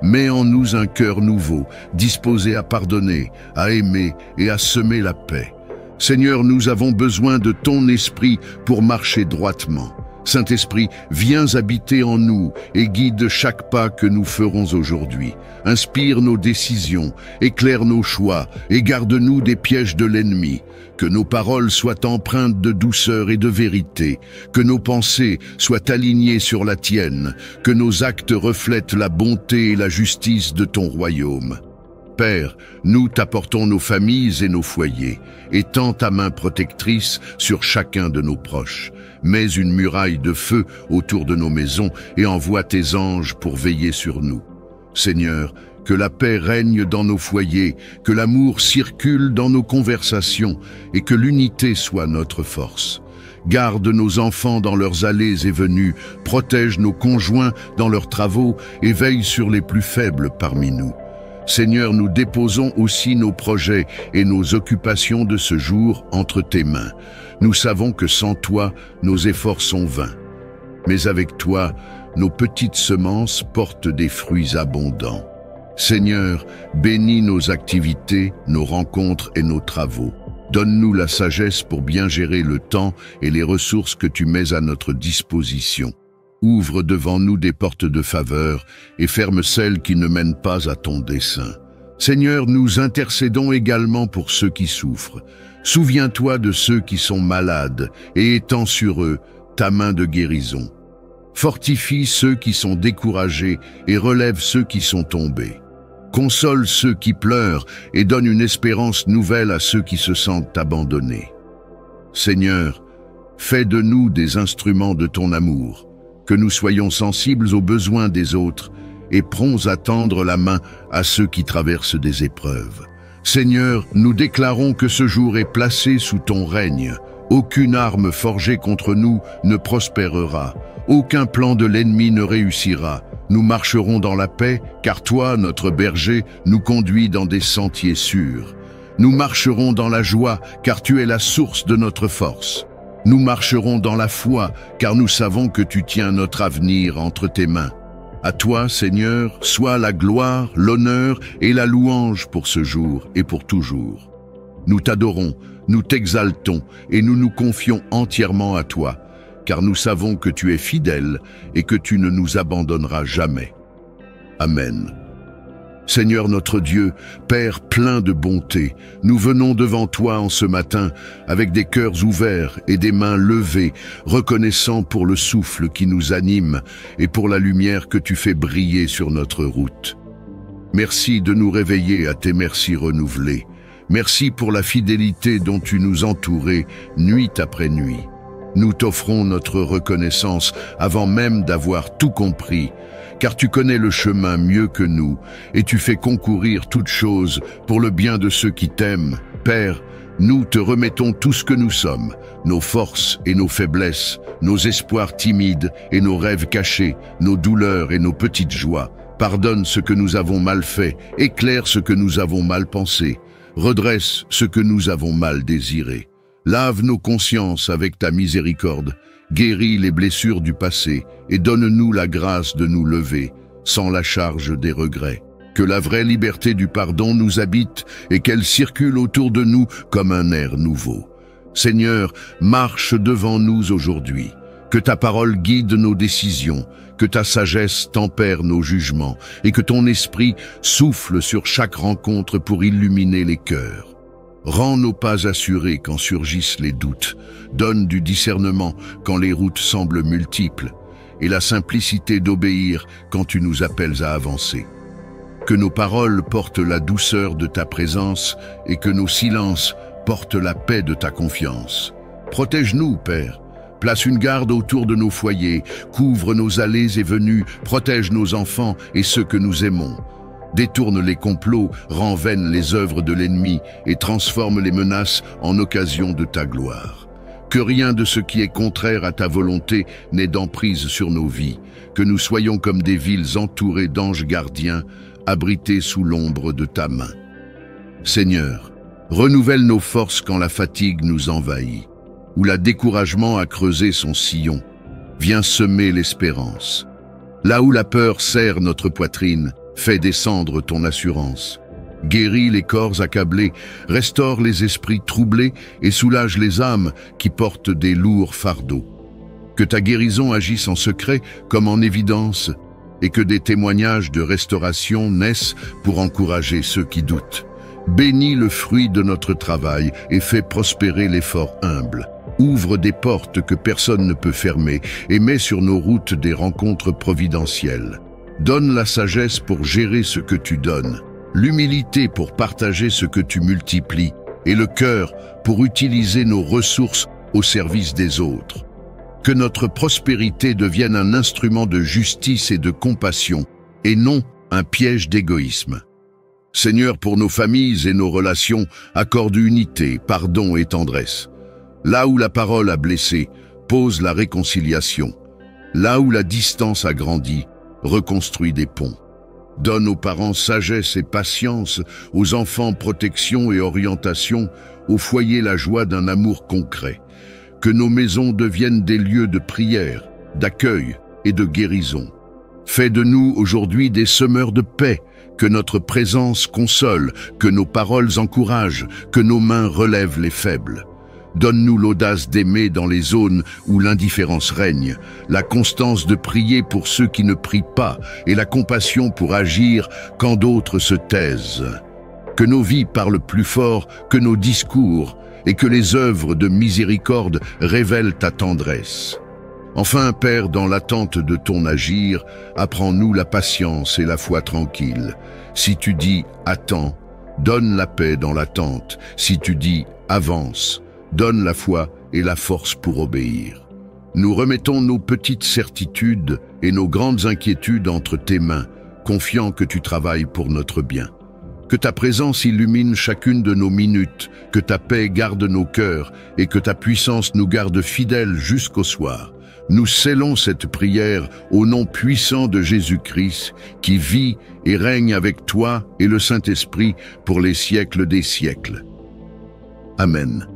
Mets en nous un cœur nouveau, disposé à pardonner, à aimer et à semer la paix. Seigneur, nous avons besoin de ton esprit pour marcher droitement. Saint-Esprit, viens habiter en nous et guide chaque pas que nous ferons aujourd'hui. Inspire nos décisions, éclaire nos choix et garde-nous des pièges de l'ennemi. Que nos paroles soient empreintes de douceur et de vérité, que nos pensées soient alignées sur la tienne, que nos actes reflètent la bonté et la justice de ton royaume. Père, nous t'apportons nos familles et nos foyers, étends ta main protectrice sur chacun de nos proches. Mets une muraille de feu autour de nos maisons et envoie tes anges pour veiller sur nous. Seigneur, que la paix règne dans nos foyers, que l'amour circule dans nos conversations et que l'unité soit notre force. Garde nos enfants dans leurs allées et venues, protège nos conjoints dans leurs travaux et veille sur les plus faibles parmi nous. Seigneur, nous déposons aussi nos projets et nos occupations de ce jour entre tes mains. Nous savons que sans toi, nos efforts sont vains. Mais avec toi, nos petites semences portent des fruits abondants. Seigneur, bénis nos activités, nos rencontres et nos travaux. Donne-nous la sagesse pour bien gérer le temps et les ressources que tu mets à notre disposition. Ouvre devant nous des portes de faveur et ferme celles qui ne mènent pas à ton dessein. Seigneur, nous intercédons également pour ceux qui souffrent. Souviens-toi de ceux qui sont malades et étends sur eux ta main de guérison. Fortifie ceux qui sont découragés et relève ceux qui sont tombés. Console ceux qui pleurent et donne une espérance nouvelle à ceux qui se sentent abandonnés. Seigneur, fais de nous des instruments de ton amour, que nous soyons sensibles aux besoins des autres et prompts à tendre la main à ceux qui traversent des épreuves. Seigneur, nous déclarons que ce jour est placé sous ton règne. Aucune arme forgée contre nous ne prospérera. Aucun plan de l'ennemi ne réussira. Nous marcherons dans la paix, car toi, notre berger, nous conduis dans des sentiers sûrs. Nous marcherons dans la joie, car tu es la source de notre force. Nous marcherons dans la foi, car nous savons que tu tiens notre avenir entre tes mains. À toi, Seigneur, soit la gloire, l'honneur et la louange pour ce jour et pour toujours. Nous t'adorons, nous t'exaltons et nous nous confions entièrement à toi, car nous savons que tu es fidèle et que tu ne nous abandonneras jamais. Amen. Seigneur notre Dieu, Père plein de bonté, nous venons devant toi en ce matin avec des cœurs ouverts et des mains levées, reconnaissant pour le souffle qui nous anime et pour la lumière que tu fais briller sur notre route. Merci de nous réveiller à tes merci renouvelés. Merci pour la fidélité dont tu nous entourais nuit après nuit. Nous t'offrons notre reconnaissance avant même d'avoir tout compris, car tu connais le chemin mieux que nous, et tu fais concourir toutes choses pour le bien de ceux qui t'aiment. Père, nous te remettons tout ce que nous sommes, nos forces et nos faiblesses, nos espoirs timides et nos rêves cachés, nos douleurs et nos petites joies. Pardonne ce que nous avons mal fait, éclaire ce que nous avons mal pensé, redresse ce que nous avons mal désiré. Lave nos consciences avec ta miséricorde, guéris les blessures du passé et donne-nous la grâce de nous lever, sans la charge des regrets. Que la vraie liberté du pardon nous habite et qu'elle circule autour de nous comme un air nouveau. Seigneur, marche devant nous aujourd'hui. Que ta parole guide nos décisions, que ta sagesse tempère nos jugements et que ton esprit souffle sur chaque rencontre pour illuminer les cœurs. Rends nos pas assurés quand surgissent les doutes, donne du discernement quand les routes semblent multiples, et la simplicité d'obéir quand tu nous appelles à avancer. Que nos paroles portent la douceur de ta présence et que nos silences portent la paix de ta confiance. Protège-nous, Père. Place une garde autour de nos foyers, couvre nos allées et venues, protège nos enfants et ceux que nous aimons. Détourne les complots, rend vaines les œuvres de l'ennemi et transforme les menaces en occasion de ta gloire. Que rien de ce qui est contraire à ta volonté n'ait d'emprise sur nos vies, que nous soyons comme des villes entourées d'anges gardiens, abritées sous l'ombre de ta main. Seigneur, renouvelle nos forces quand la fatigue nous envahit, où le découragement a creusé son sillon. Viens semer l'espérance. Là où la peur serre notre poitrine, fais descendre ton assurance. Guéris les corps accablés, restaure les esprits troublés et soulage les âmes qui portent des lourds fardeaux. Que ta guérison agisse en secret comme en évidence et que des témoignages de restauration naissent pour encourager ceux qui doutent. Bénis le fruit de notre travail et fais prospérer l'effort humble. Ouvre des portes que personne ne peut fermer et mets sur nos routes des rencontres providentielles. Donne la sagesse pour gérer ce que tu donnes, l'humilité pour partager ce que tu multiplies et le cœur pour utiliser nos ressources au service des autres. Que notre prospérité devienne un instrument de justice et de compassion et non un piège d'égoïsme. Seigneur, pour nos familles et nos relations, accorde unité, pardon et tendresse. Là où la parole a blessé, pose la réconciliation. Là où la distance a grandi, reconstruis des ponts. Donne aux parents sagesse et patience, aux enfants protection et orientation, au foyer la joie d'un amour concret. Que nos maisons deviennent des lieux de prière, d'accueil et de guérison. Fais de nous aujourd'hui des semeurs de paix, que notre présence console, que nos paroles encouragent, que nos mains relèvent les faibles. Donne-nous l'audace d'aimer dans les zones où l'indifférence règne, la constance de prier pour ceux qui ne prient pas et la compassion pour agir quand d'autres se taisent. Que nos vies parlent plus fort que nos discours et que les œuvres de miséricorde révèlent ta tendresse. Enfin, Père, dans l'attente de ton agir, apprends-nous la patience et la foi tranquille. Si tu dis « attends », donne la paix dans l'attente. Si tu dis « avance », donne la foi et la force pour obéir. Nous remettons nos petites certitudes et nos grandes inquiétudes entre tes mains, confiants que tu travailles pour notre bien. Que ta présence illumine chacune de nos minutes, que ta paix garde nos cœurs et que ta puissance nous garde fidèles jusqu'au soir. Nous scellons cette prière au nom puissant de Jésus-Christ, qui vit et règne avec toi et le Saint-Esprit pour les siècles des siècles. Amen.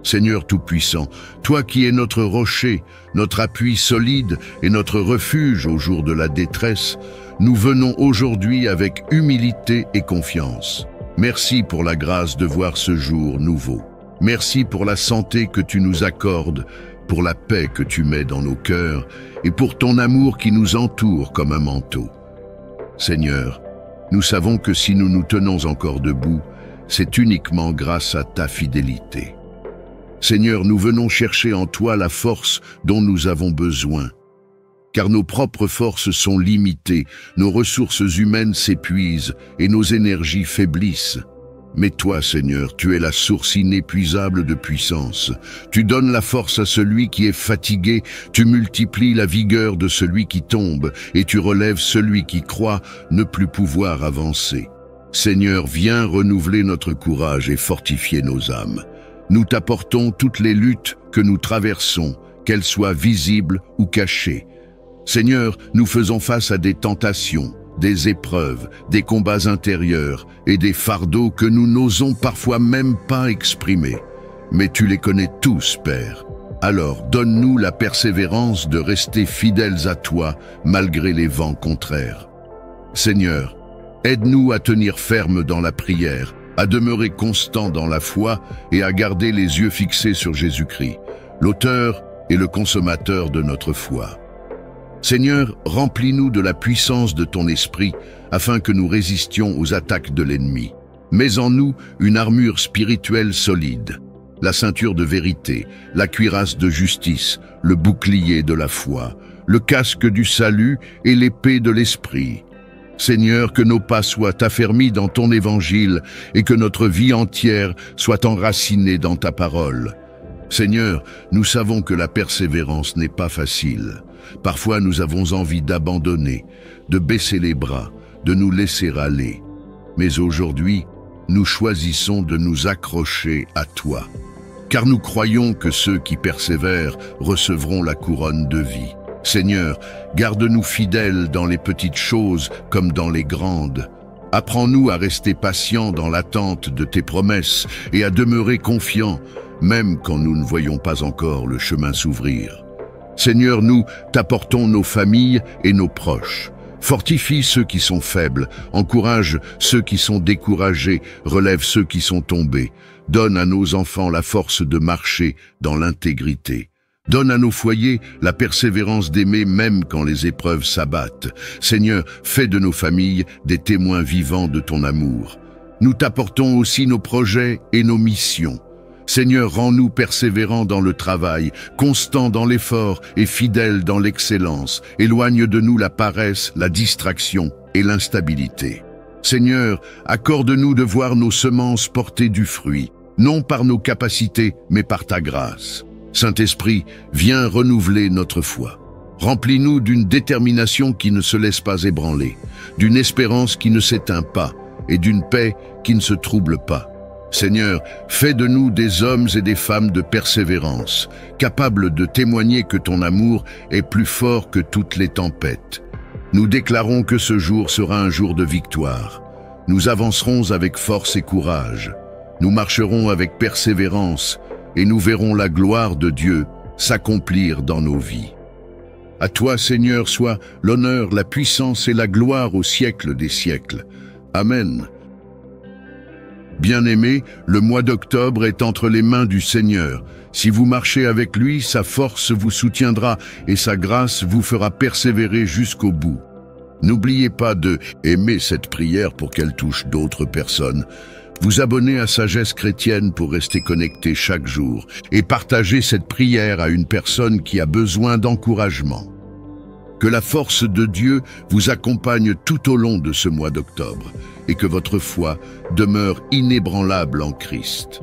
Seigneur Tout-Puissant, toi qui es notre rocher, notre appui solide et notre refuge au jour de la détresse, nous venons aujourd'hui avec humilité et confiance. Merci pour la grâce de voir ce jour nouveau. Merci pour la santé que tu nous accordes, pour la paix que tu mets dans nos cœurs et pour ton amour qui nous entoure comme un manteau. Seigneur, nous savons que si nous nous tenons encore debout, c'est uniquement grâce à ta fidélité. Seigneur, nous venons chercher en toi la force dont nous avons besoin, car nos propres forces sont limitées, nos ressources humaines s'épuisent et nos énergies faiblissent. Mais toi, Seigneur, tu es la source inépuisable de puissance. Tu donnes la force à celui qui est fatigué, tu multiplies la vigueur de celui qui tombe, et tu relèves celui qui croit ne plus pouvoir avancer. Seigneur, viens renouveler notre courage et fortifier nos âmes. Nous t'apportons toutes les luttes que nous traversons, qu'elles soient visibles ou cachées. Seigneur, nous faisons face à des tentations, des épreuves, des combats intérieurs et des fardeaux que nous n'osons parfois même pas exprimer. Mais tu les connais tous, Père. Alors, donne-nous la persévérance de rester fidèles à toi malgré les vents contraires. Seigneur, aide-nous à tenir ferme dans la prière, à demeurer constant dans la foi et à garder les yeux fixés sur Jésus-Christ, l'auteur et le consommateur de notre foi. Seigneur, remplis-nous de la puissance de ton esprit afin que nous résistions aux attaques de l'ennemi. Mets en nous une armure spirituelle solide, la ceinture de vérité, la cuirasse de justice, le bouclier de la foi, le casque du salut et l'épée de l'esprit. Seigneur, que nos pas soient affermis dans ton évangile et que notre vie entière soit enracinée dans ta parole. Seigneur, nous savons que la persévérance n'est pas facile. Parfois nous avons envie d'abandonner, de baisser les bras, de nous laisser aller. Mais aujourd'hui, nous choisissons de nous accrocher à toi, car nous croyons que ceux qui persévèrent recevront la couronne de vie. Seigneur, garde-nous fidèles dans les petites choses comme dans les grandes. Apprends-nous à rester patients dans l'attente de tes promesses et à demeurer confiants, même quand nous ne voyons pas encore le chemin s'ouvrir. Seigneur, nous t'apportons nos familles et nos proches. Fortifie ceux qui sont faibles, encourage ceux qui sont découragés, relève ceux qui sont tombés. Donne à nos enfants la force de marcher dans l'intégrité. Donne à nos foyers la persévérance d'aimer même quand les épreuves s'abattent. Seigneur, fais de nos familles des témoins vivants de ton amour. Nous t'apportons aussi nos projets et nos missions. Seigneur, rends-nous persévérants dans le travail, constants dans l'effort et fidèles dans l'excellence. Éloigne de nous la paresse, la distraction et l'instabilité. Seigneur, accorde-nous de voir nos semences porter du fruit, non par nos capacités, mais par ta grâce. Saint-Esprit, viens renouveler notre foi. Remplis-nous d'une détermination qui ne se laisse pas ébranler, d'une espérance qui ne s'éteint pas et d'une paix qui ne se trouble pas. Seigneur, fais de nous des hommes et des femmes de persévérance, capables de témoigner que ton amour est plus fort que toutes les tempêtes. Nous déclarons que ce jour sera un jour de victoire. Nous avancerons avec force et courage. Nous marcherons avec persévérance et nous verrons la gloire de Dieu s'accomplir dans nos vies. À toi, Seigneur, soit l'honneur, la puissance et la gloire au siècle des siècles. Amen. Bien-aimés, le mois d'octobre est entre les mains du Seigneur. Si vous marchez avec lui, sa force vous soutiendra et sa grâce vous fera persévérer jusqu'au bout. N'oubliez pas de aimer cette prière pour qu'elle touche d'autres personnes. Vous abonner à Sagesse Chrétienne pour rester connecté chaque jour et partager cette prière à une personne qui a besoin d'encouragement. Que la force de Dieu vous accompagne tout au long de ce mois d'octobre et que votre foi demeure inébranlable en Christ.